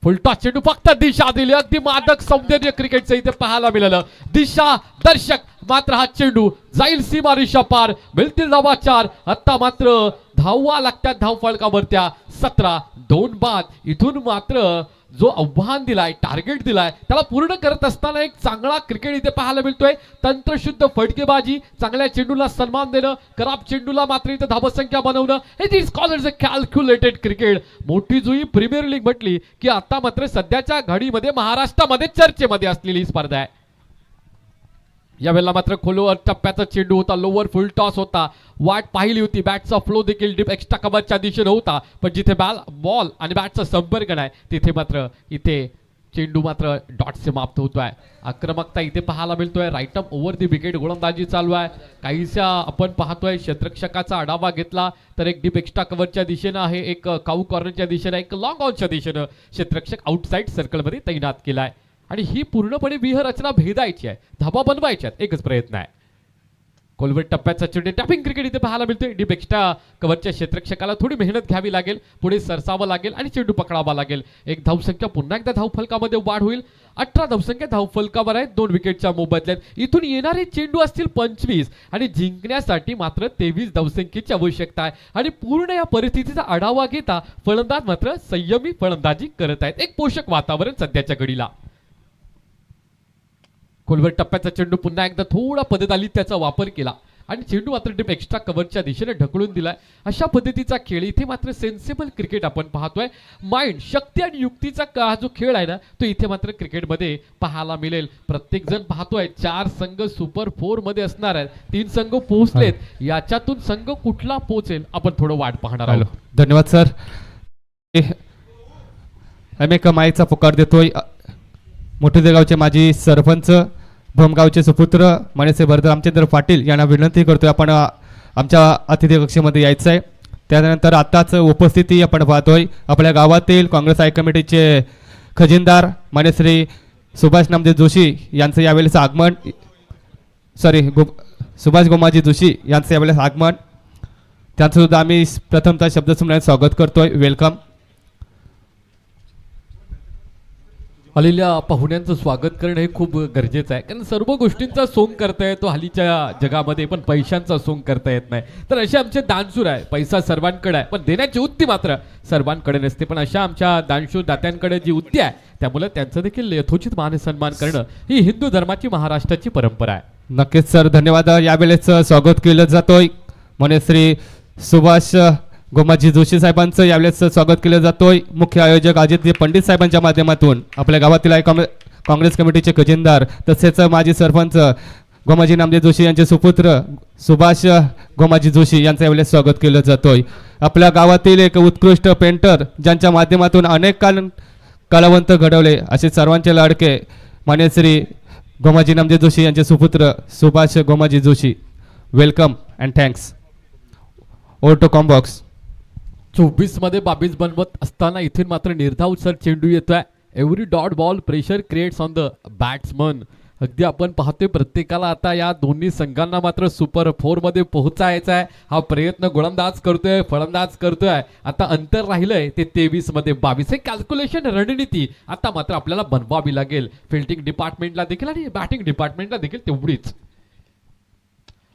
फुलटॉस चेंडू फक्त दिशा दिली. अगदी मादक सौंदर्य क्रिकेटचं इथे पाहायला मिळालं. दिशा दर्शक मात्र हा चेंडू जाईल सीमारेषा पार. मिळतील धावा 4. आता मात्र धावा लागतात धाव फलकावरत्या 17-2 बाद. इथून मात्र जो आव्हान दिलाय टार्गेट दिलाय त्याला पूर्ण करत असताना एक चांगला क्रिकेट इथे पाहायला मिळतोय. तंत्रशुद्ध फटकेबाजी, चांगल्या चेंडूला सन्मान देणं, खराब चेंडूला मात्र इथे धावसंख्या बनवणं. It is called a calculated cricket. मोठी जुई प्रीमियर लीग म्हटली की आता मात्र सध्याच्या घडीमध्ये महाराष्ट्रामध्ये चर्चेमध्ये असलेली स्पर्धा आहे. यावेळेला मात्र खोलवर टप्प्याचा चेंडू होता. लोअर फुल टॉस होता. वाट पाहिली होती. बॅटचा फ्लो देखील डीप एक्स्ट्रा कव्हरच्या दिशेने होता, पण जिथे बॉल आणि बॅटचा संपर्क नाही तिथे मात्र इथे चेंडू मात्र डॉट समाप्त होतोय. आक्रमकता इथे पाहायला मिळतोय. Right up over the wicket गोलंदाजी चालू आहे. काहीसा आपण पाहतोय क्षेत्ररक्षकाचा आढावा घेतला तर एक डीप एक्स्ट्रा कव्हरच्या दिशेनं आहे, एक काऊ कॉर्नरच्या दिशेनं, एक लॉंग ऑनच्या दिशेनं क्षेत्ररक्षक आउटसाइड सर्कलमध्ये तैनात केलाय. आणि ही पूर्णपणे व्यूहरचना भेदायची आहे, धाबा बनवायची आहेत, एकच प्रयत्न आहे. कोलवट टप्प्याचा चेंडू टॅपिंग क्रिकेट इथे पाहायला मिळतोय. डीप एक्स्ट्रा कव्हरच्या क्षेत्ररक्षकाला थोडी मेहनत घ्यावी लागेल, पुढे सरसावं लागेल आणि चेंडू पकडावा लागेल. एक धावसंख्या पुन्हा एकदा धावफलकामध्ये वाढ होईल. 18 धावसंख्या धावफलकावर आहेत 2 विकेटच्या मोबदल्यात. इथून येणारे चेंडू असतील 25 आणि जिंकण्यासाठी मात्र 23 धावसंख्येची आवश्यकता आहे. आणि पूर्ण या परिस्थितीचा आढावा घेता फलंदाज मात्र संयमी फलंदाजी करत आहेत. एक पोषक वातावरण सध्याच्या घडीला. कोलवट टप्प्याचा चेंडू पुन्हा एकदा थोडा पद्धत त्याचा वापर केला आणि चेंडू मात्र डीप एक्स्ट्रा कव्हरच्या दिशेने ढकलून दिलाय. अशा पद्धतीचा खेळ इथे मात्र सेन्सिबल क्रिकेट आपण पाहतोय. माइंड, शक्ती आणि युक्तीचा हा जो खेळ आहे ना तो इथे मात्र क्रिकेटमध्ये पाहायला मिळेल. प्रत्येक जण पाहतोय 4 संघ सुपर 4 मध्ये असणार आहेत. 3 संघ पोहोचलेत. याच्यातून संघ कुठला पोहोचेल आपण थोडं वाट पाहणार आहोत. धन्यवाद सर. आम्ही एका माईचा पुकार देतोय. मोठे गावचे माजी सरपंच, भोमगावचे सुपुत्र मणेसे भरत रामचंद्र पाटील यांना विनंती करतोय आपण आमच्या अतिथी कक्षेमध्ये यायचं आहे. त्यानंतर आताच उपस्थिती आपण पाहतोय आपल्या गावातील काँग्रेस हाय कमिटीचे खजिनदार मान्य श्री सुभाष नामदेव जोशी यांचं यावेळेस आगमन, सुभाष गोमाजी जोशी यांचं यावेळेस आगमन. त्यांचं सुद्धा आम्ही प्रथमतः शब्दसमुद्रात स्वागत करतोय. वेलकम. आलेल्या पाहुण्यांचं स्वागत करणं हे खूप गरजेचं आहे, कारण सर्व गोष्टींचा सोंग करता येतो हल्लीच्या जगामध्ये, पण पैशांचा सोंग करता येत नाही. तर असे आमचे दानशूर आहे. पैसा सर्वांकडे आहे पण देण्याची वृत्ती मात्र सर्वांकडे नसते. पण अशा आमच्या दानशूर दात्यांकडे जी वृत्ती आहे त्यामुळे त्यांचं देखील यथोचित मान सन्मान करणं ही हिंदू धर्माची, महाराष्ट्राची परंपरा आहे. नक्कीच सर, धन्यवाद. यावेळेस स्वागत केलं जातोय मान्य श्री सुभाष गोमाजी जोशी साहेबांचं यावेळेस स्वागत केलं जातोय. मुख्य आयोजक अजित पंडित साहेबांच्या माध्यमातून आपल्या गावातील काँग्रेस कमिटीचे खजिनदार तसेच माजी सरपंच गोमाजी नामदेव जोशी यांचे सुपुत्र सुभाष गोमाजी जोशी यांचं यावेळेस स्वागत केलं जातोय. आपल्या गावातील एक उत्कृष्ट पेंटर ज्यांच्या माध्यमातून अनेक कलावंत घडवले असे सर्वांचे लाडके मान्य श्री गोमाजी नामदेव जोशी यांचे सुपुत्र Subhash Gomaji Joshi. Welcome and thanks. Over to combox. 24 मध्ये 22 बनवत असताना इथून मात्र निर्धाव सर चेंडू येतोय. Every dot ball pressure creates on the batsman. अगदी आपण पाहतोय प्रत्येकाला आता या दोन्ही संघांना मात्र सुपर 4 मध्ये पोहोचायचा आहे. हा प्रयत्न गोलंदाज करतोय, फलंदाज करतोय. आता अंतर राहिलंय ते 23 मध्ये 22. हे कॅल्क्युलेशन, रणनीती आता मात्र आपल्याला बनवावी लागेल. फील्डिंग डिपार्टमेंटला देखील आणि बॅटिंग डिपार्टमेंटला देखील तेवढीच.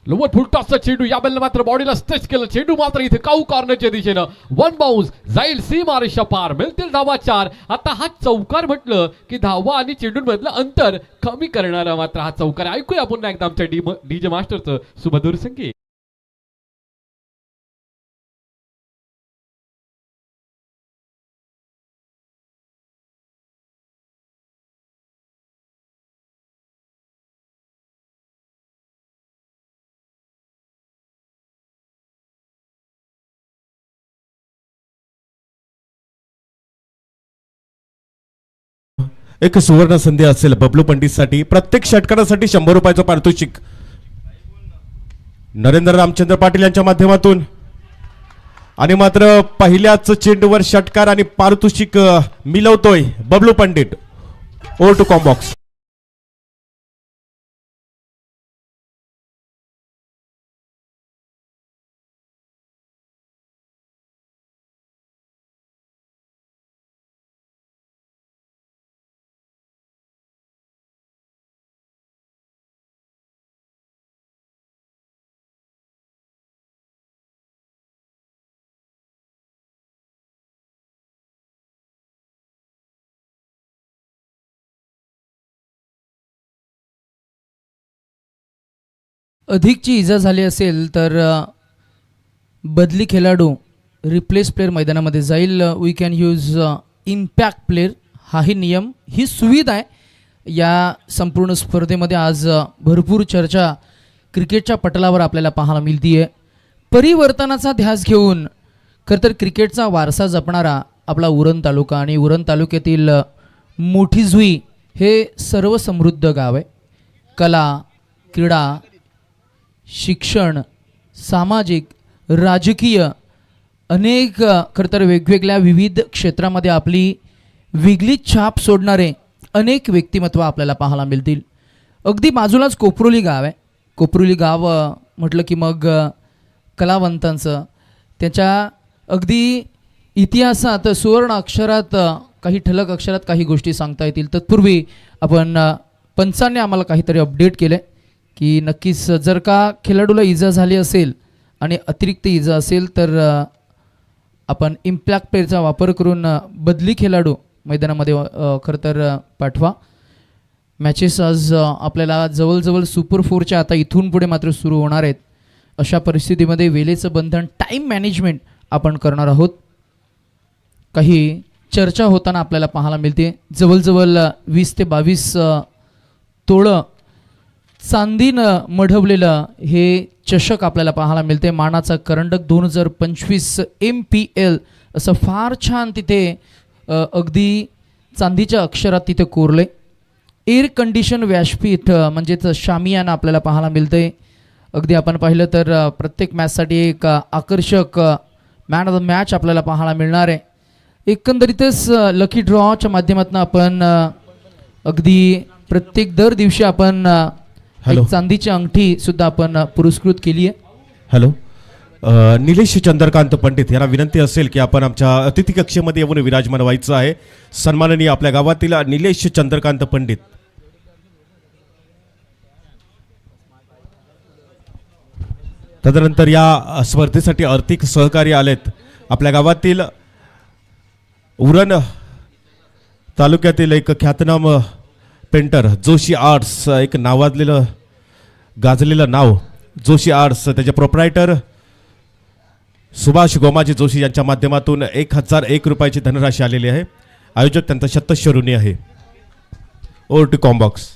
लोवर फुल टॉसचा चेंडू यावेळेला मात्र बॉडीला स्ट्रेच केलं. चेंडू मात्र इथे काऊ कॉर्नरच्या दिशेनं 1 बाउन्स जाईल सीमारेषा पार. मिळतील धावा 4. आता हा चौकार म्हटलं की धावा आणि चेंडूंमधलं अंतर कमी करणारा मात्र हा चौकार. ऐकूया पुन्हा एकदा आमच्या डीजे मास्टरचं सुमधुर संगीत. एक सुवर्ण संधी असेल बबलू पंडितसाठी. प्रत्येक षटकारासाठी 100 रुपयाचं पारितोषिक नरेंद्र रामचंद्र पाटील यांच्या माध्यमातून. आणि मात्र पहिल्याच चेंडूवर षटकार आणि पारितोषिक मिळवतोय Bablu Pandit. Over to combox. अधिकची इजा झाली असेल तर बदली खेळाडू रिप्लेस प्लेअर मैदानामध्ये जाईल. We can use impact player. हाही नियम, ही सुविधा आहे. या संपूर्ण स्पर्धेमध्ये आज भरपूर चर्चा क्रिकेटच्या पटलावर आपल्याला पाहायला मिळते आहे. परिवर्तनाचा ध्यास घेऊन खरं तर क्रिकेटचा वारसा जपणारा आपला उरण तालुका आणि उरण तालुक्यातील मोठी जुई हे सर्व समृद्ध गाव आहे. कला, क्रीडा, शिक्षण, सामाजिक, राजकीय अनेक खरं तर वेगवेगळ्या विविध क्षेत्रामध्ये आपली वेगळी छाप सोडणारे अनेक व्यक्तिमत्व आपल्याला पाहायला मिळतील. अगदी बाजूलाच कोपरोली गाव आहे. कोपरोली गाव म्हटलं की मग कलावंतांचं त्याच्या अगदी इतिहासात सुवर्ण अक्षरात काही ठळक अक्षरात काही गोष्टी सांगता येतील. तत्पूर्वी आपण पंचांनी आम्हाला काहीतरी अपडेट केले की नक्कीच जर का खेळाडूला इजा झाली असेल आणि अतिरिक्त इजा असेल तर आपण इम्पॅक्ट प्लेअरचा वापर करून बदली खेळाडू मैदानामध्ये खरं तर पाठवा. मॅचेस आज आपल्याला जवळजवळ सुपर 4च्या आता इथून पुढे मात्र सुरू होणार आहेत. अशा परिस्थितीमध्ये वेळेचं बंधन, टाईम मॅनेजमेंट आपण करणार आहोत. काही चर्चा होताना आपल्याला पाहायला मिळते. जवळजवळ 20 ते 22 तोळं चांदीनं मढवलेलं हे चषक आपल्याला पाहायला मिळते. मानाचा करंडक 2025 MPL असं फार छान तिथे अगदी चांदीच्या अक्षरात तिथे कोरले. एअर कंडिशन व्यासपीठ म्हणजेच शामियाना आपल्याला पाहायला मिळते. अगदी आपण पाहिलं तर प्रत्येक मॅचसाठी एक आकर्षक मॅन ऑफ द मॅच आपल्याला पाहायला मिळणार आहे. एकंदरीतच लकी ड्रॉच्या माध्यमातून आपण अगदी प्रत्येक दर दिवशी आपण एक चांदीची अंगठी सुद्धा आपण पुरस्कृत केली आहे. हॅलो, निलेश चंद्रकांत पंडित यांना विनंती असेल की आपण आमच्या अतिथी कक्षेमध्ये येऊन विराजमान व्हायचं आहे. सन्माननीय आपल्या गावातील निलेश चंद्रकांत पंडित. तदनंतर या स्पर्धेसाठी आर्थिक सहकार्य आलेत आपल्या गावातील उरण तालुक्यातील एक ख्यातनाम पेंटर जोशी आर्ट्स, एक नावाजलेलं गाजलेलं नाव जोशी आर्ट्स, त्याचे प्रोप्रायटर सुभाष गोमाजी जोशी यांच्या माध्यमातून 1001 रुपयाची धनराशी आलेली आहे. आयोजक त्यांचा शतस्य ऋणी आहे. Over to combox.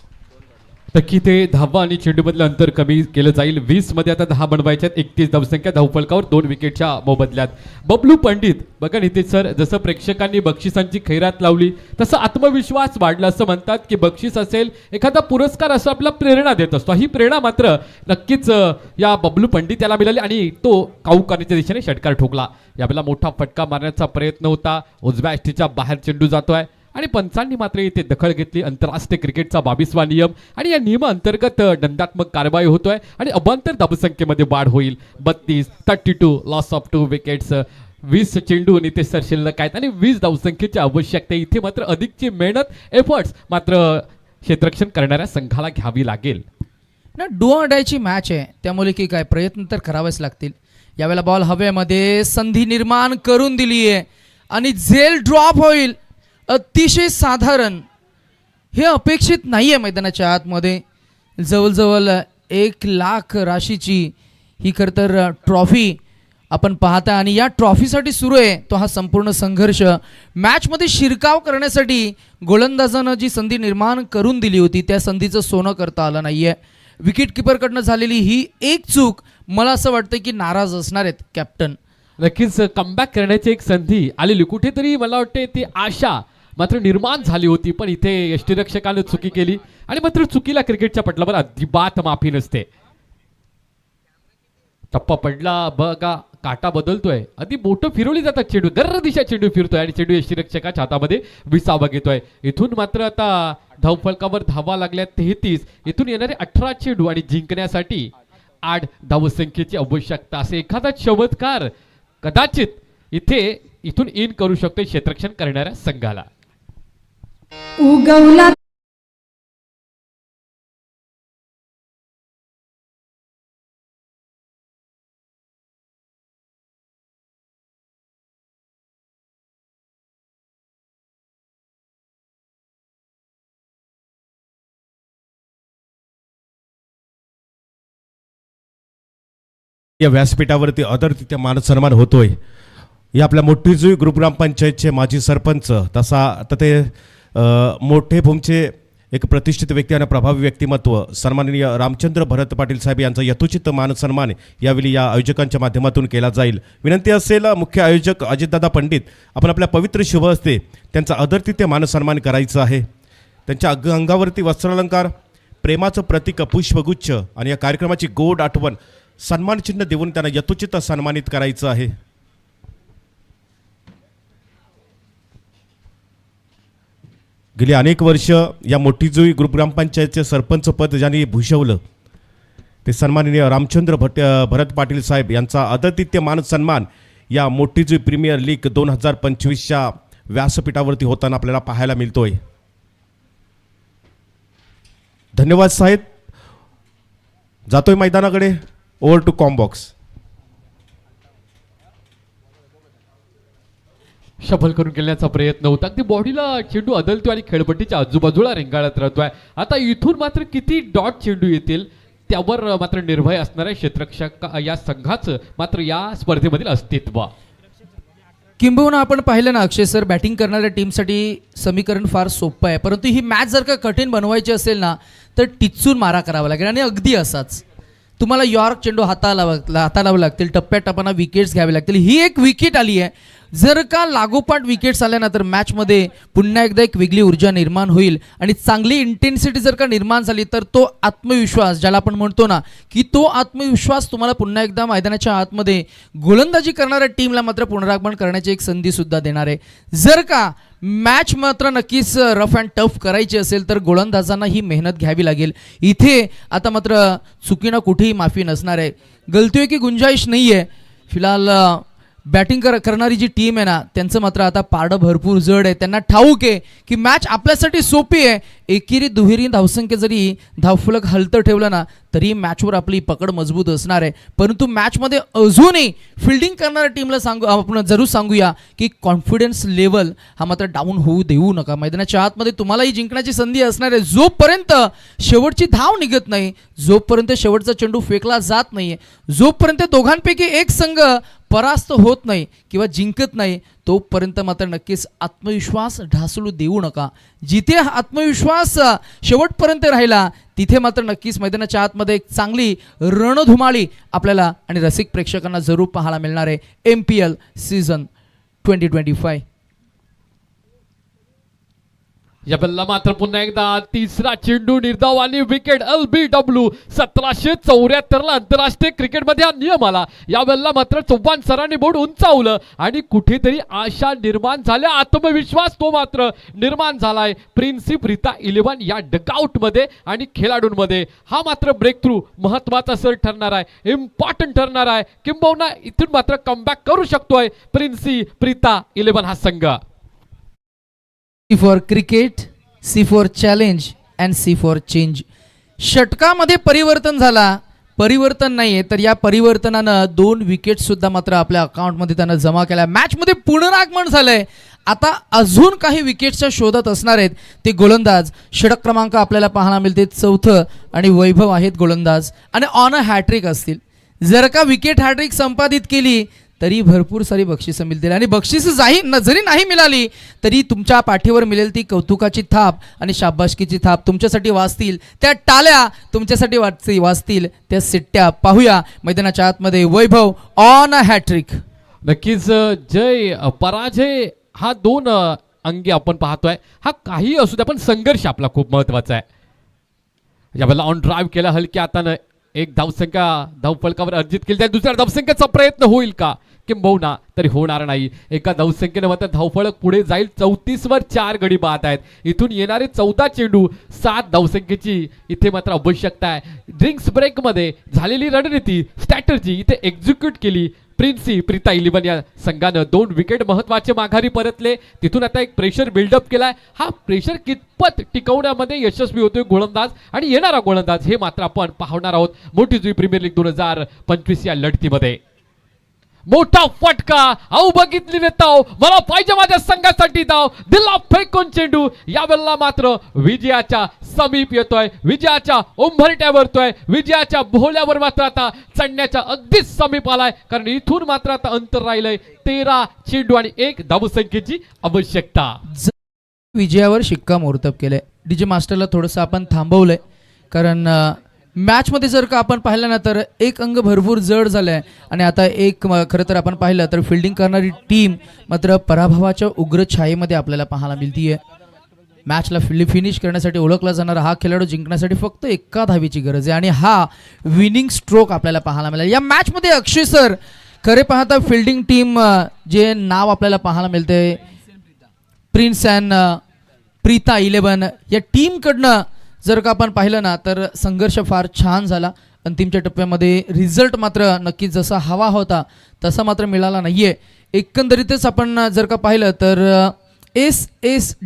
नक्की ते धावा आणि चेंडूमधलं अंतर कमी केलं जाईल. 20 मध्ये आता 10 बनवायच्यात. 31 धावसंख्या धावफलकावर 2 विकेटच्या मोबदल्यात. बबलू पंडित बघा नितीश सर, जसं प्रेक्षकांनी बक्षिसांची खैरात लावली तसं आत्मविश्वास वाढला. असं म्हणतात की बक्षीस असेल, एखादा पुरस्कार असं आपल्याला प्रेरणा देत असतो. ही प्रेरणा मात्र नक्कीच या बबलू पंडित याला मिळाली आणि तो काऊकानीच्या दिशेने षटकार ठोकला. यावेळेला मोठा फटका मारण्याचा प्रयत्न होता. उजव्या यष्टीच्या बाहेर चेंडू जातोय आणि पंचांनी मात्र इथे दखल घेतली. आंतरराष्ट्रीय क्रिकेटचा 22वा नियम आणि या नियमाअंतर्गत दंडात्मक कारवाई होतोय आणि अभांतर धावसंख्येमध्ये वाढ होईल. 32, 32 लॉस ऑफ 2 विकेट्स. 20 चेंडू नितेश सर शिल्लक आहेत आणि 20 धावसंख्येची आवश्यकता. इथे मात्र अधिकची मेहनत, एफर्ट्स मात्र क्षेत्ररक्षण करणाऱ्या संघाला घ्यावी लागेल. ना डू ऑर डायची मॅच आहे, त्यामुळे की काय प्रयत्न तर करावेच लागतील. यावेळेला बॉल हवेमध्ये संधी निर्माण करून दिली आहे आणि झेल ड्रॉप होईल. अतिशय साधारण, हे अपेक्षित नाही आहे मैदानाच्या आतमध्ये. जवळजवळ 1 लाख राशीची ही खरं तर ट्रॉफी आपण पाहता आणि या ट्रॉफीसाठी सुरू आहे तो हा संपूर्ण संघर्ष. मॅचमध्ये शिरकाव करण्यासाठी गोलंदाजानं जी संधी निर्माण करून दिली होती त्या संधीचं सोनं करता आलं नाही आहे. विकेट किपरकडनं झालेली ही एक चूक मला असं वाटतं की नाराज असणार आहेत कॅप्टन. नक्कीच कमबॅक करण्याची एक संधी आलेली, कुठेतरी मला वाटते ती आशा मात्र निर्माण झाली होती. पण इथे यष्टीरक्षकाने चुकी केली आणि मात्र चुकीला क्रिकेटच्या पटलावर अजिबात माफी नसते. टप्पा पडला बघा, काटा बदलतोय, आधी बोटं फिरवली जातात, चेंडू गर्र दिशा चेंडू फिरतोय आणि चेंडू यष्टीरक्षकाच्या हातामध्ये विसावा घेतोय. इथून मात्र आता धावफलकावर धावा लागल्या 33. इथून येणारे 18 चेंडू आणि जिंकण्यासाठी 8 धावसंख्येची आवश्यकता. असे एखादा चमत्कार कदाचित इथून इन करू शकतो क्षेत्ररक्षण करणाऱ्या संघाला. उगवला या व्यासपीठावरती आदरतिथ्य मानसन्मान होतोय. या आपल्या मोठीजुई ग्रुप ग्रामपंचायतचे माजी सरपंच तसा ते मोठे भूमचे एक प्रतिष्ठित व्यक्ती आणि प्रभावी व्यक्तिमत्व सन्माननीय रामचंद्र भरत पाटील साहेब यांचा यथोचित मान सन्मान यावेळी या आयोजकांच्या माध्यमातून केला जाईल. विनंती असेल मुख्य आयोजक अजितदादा पंडित आपण आपल्या पवित्र शुभ हस्ते त्यांचा आदरातिथ्य मान सन्मान करायचा आहे. त्यांच्या अंगावरती वस्त्रालंकार, प्रेमाचं प्रतीक पुष्पगुच्छ आणि या कार्यक्रमाची गोड आठवण सन्मानचिन्ह देऊन त्यांना यथोचित सन्मानित करायचं आहे. गेली अनेक वर्ष या मोठीजुई ग्रुप ग्रामपंचायतचे सरपंच पद ज्यांनी भूषवलं ते सन्माननीय रामचंद्र भरत पाटील साहेब यांचा आदरातिथ्य मान सन्मान या मोठीजुई प्रीमियर लीग 2025च्या व्यासपीठावरती होताना आपल्याला पाहायला मिळतोय. धन्यवाद साहेब. जातोय मैदानाकडे. Over to combox. शफल करून खेळण्याचा प्रयत्न होता. अगदी बॉडीला चेंडू अदलतोय आणि खेळपट्टीच्या आजूबाजूला रेंगाळत राहतोय. आता इथून मात्र किती डॉट चेंडू येतील त्यावर मात्र निर्भय असणार आहे क्षेत्ररक्षक या संघाचं मात्र या स्पर्धेमधील अस्तित्व. किंबहुना आपण पाहिलं ना अक्षय सर, बॅटिंग करणाऱ्या टीमसाठी समीकरण फार सोपं आहे, परंतु ही मॅच जर का कठीण बनवायची असेल ना तर टिचून मारा करावा लागेल. आणि अगदी असाच तुम्हाला यॉर्क चेंडू हाताळावे लागतील, टप्प्याटप्प्यानं विकेट्स घ्यावे लागतील. ही एक विकेट आली आहे, जर का लागोपाठ विकेट्स आल्या ना तर मॅचमध्ये पुन्हा एकदा एक वेगळी ऊर्जा निर्माण होईल आणि चांगली इंटेन्सिटी जर का निर्माण झाली तर तो आत्मविश्वास ज्याला आपण म्हणतो ना की तो आत्मविश्वास तुम्हाला पुन्हा एकदा मैदानाच्या आतमध्ये गोलंदाजी करणाऱ्या टीमला मात्र पुनरागमन करण्याची एक संधीसुद्धा देणार आहे. जर का मॅच मात्र नक्कीच रफ अँड टफ करायची असेल तर गोलंदाजांना ही मेहनत घ्यावी लागेल. इथे आता मात्र चुकीनं कुठेही माफी नसणार आहे. गलती की गुंजाईश नाही आहे. फिलहाल बॅटिंग करणारी जी टीम आहे ना त्यांचं मात्र आता पारडं भरपूर जड आहे. त्यांना ठाऊक आहे की मॅच आपल्यासाठी सोपी आहे. एकेरी दुहेरी धावसंख्या जरी धावफलक हलतं ठेवलं ना तरी मॅचवर आपली पकड मजबूत असणार आहे. परंतु मॅचमध्ये अजूनही फिल्डिंग करणाऱ्या टीमला आपण जरूर सांगूया की कॉन्फिडन्स लेवल हा मात्र डाऊन होऊ देऊ नका. मैदानाच्या आतमध्ये तुम्हालाही जिंकण्याची संधी असणार आहे. जोपर्यंत शेवटची धाव निघत नाही, जोपर्यंत शेवटचा चेंडू फेकला जात नाही, जोपर्यंत दोघांपैकी एक संघ परास्त होत नाही किंवा जिंकत नाही तोपर्यंत मात्र नक्कीच आत्मविश्वास ढासळू देऊ नका. जिथे आत्मविश्वास शेवटपर्यंत राहिला तिथे मात्र नक्कीच मैदानाच्या आतमध्ये एक चांगली रणधुमाळी आपल्याला आणि रसिक प्रेक्षकांना जरूर पाहायला मिळणार आहे. MPL season 2025. या बल्ला मात्र पुन्हा एकदा तिसरा चेंडू निर्धाव आणि विकेट. LBW 1774 ला आंतरराष्ट्रीय क्रिकेटमध्ये हा नियम आला. या बल्ला मात्र चव्हाण सरांनी बोर्ड उंचावलं आणि कुठेतरी आशा निर्माण झाल्या, आत्मविश्वास तो मात्र निर्माण झालाय प्रिन्सिप रिता 11 या डगआउटमध्ये आणि खेळाडूंमध्ये. हा मात्र ब्रेक थ्रू महत्वाचा सर ठरणार आहे, इम्पॉर्टंट ठरणार आहे. किंबहुना इथून मात्र कमबॅक करू शकतोय प्रिन्सिप रिता 11 हा संघ. C for cricket, C for challenge and C for change. षटकामध्ये परिवर्तन झाला, परिवर्तन नाहीये तर या परिवर्तनानं 2 विकेट सुद्धा मात्र आपल्या अकाउंटमध्ये त्यानं जमा केल्या. मॅचमध्ये पुनरागमन झालंय. आता अजून काही विकेट्सच्या शोधात असणार आहेत ते गोलंदाज. षटक क्रमांक आपल्याला पाहायला मिळते 4 आणि वैभव आहेत गोलंदाज आणि ऑन अ हॅट्रिक असतील. जर का विकेट हॅट्रिक संपादित केली तरी भरपूर सारी बक्षिसं मिळतील आणि बक्षिसं जरी नाही मिळाली तरी तुमच्या पाठीवर मिळेल ती कौतुकाची थाप आणि शाबासकीची थाप तुमच्यासाठी वाजतील. त्या टाळ्या तुमच्यासाठी वाजतील, त्या सिट्ट्या. पाहूया मैदानाच्या आतमध्ये वैभव ऑन अ हॅट्रिक. नक्कीच जय पराजय हा 2 अंगी आपण पाहतोय. हा काही असू दे पण संघर्ष आपला खूप महत्वाचा आहे. यावेळेला ऑन ड्राईव्ह केला हलक्या हातानं, एक धावसंख्या धावफलकावर अर्जित केली. त्या दुसऱ्या धावसंख्येचा प्रयत्न होईल का? किंबहुना तरी होणार नाही. एका धावसंख्येने मात्र धावफलक पुढे जाईल. 34 वर 4 गडी बाद आहेत. इथून येणारे 14 चेंडू 7 धावसंख्येची इथे मात्र आवश्यकता आहे. ड्रिंक्स ब्रेकमध्ये झालेली रणनीती स्ट्रॅटर्जी इथे एक्झिक्यूट केली प्रिन्सिप रिता 11 या संघानं. 2 विकेट महत्वाचे माघारी परतले. तिथून आता एक प्रेशर बिल्डअप केलाय. हा प्रेशर कितपत टिकवण्यामध्ये यशस्वी होतोय गोलंदाज आणि येणारा गोलंदाज हे मात्र आपण पाहणार आहोत मोठीजुई प्रीमियर लीग 2025 या लढतीमध्ये. मोठा फटका. अहो बघितली रे ताव, मला पाहिजे माझ्या संघासाठी धाव. दिला फेकून चेंडू. यावेळेला मात्र विजयाच्या समीप येतोय, विजयाच्या उंबरठ्यावरतोय, विजयाच्या भोवल्यावर मात्र आता चढण्याच्या अगदीच समीप आलाय. कारण इथून मात्र आता अंतर राहिलंय 13 चेंडू आणि 1 धावसंख्येची आवश्यकता. विजयावर शिक्कामोर्तब केलंय. डी जे मास्टरला थोडंसं आपण थांबवलं आहे, कारण मॅचमध्ये जर का आपण पाहिलं ना तर एक अंग भरपूर जड झालं आहे आणि आता खरं तर आपण पाहिलं तर फिल्डिंग करणारी टीम मात्र पराभवाच्या उग्र छायेमध्ये आपल्याला पाहायला मिळते आहे. मॅचला फिनिश करण्यासाठी ओळखला जाणारा हा खेळाडू जिंकण्यासाठी फक्त एका धावेची गरज आहे आणि हा विनिंग स्ट्रोक आपल्याला पाहायला मिळाला. या मॅचमध्ये अक्षय सर खरे पाहता फिल्डिंग टीम जे नाव आपल्याला पाहायला मिळते प्रिन्स अँड प्रीता 11 या टीमकडनं जर का आपण पाहिलं ना तर संघर्ष फार छान झाला. अंतिमच्या टप्प्यामध्ये रिझल्ट मात्र नक्कीच जसा हवा होता तसा मात्र मिळाला नाहीये. एकंदरीतच आपण जर का पाहिलं तर एस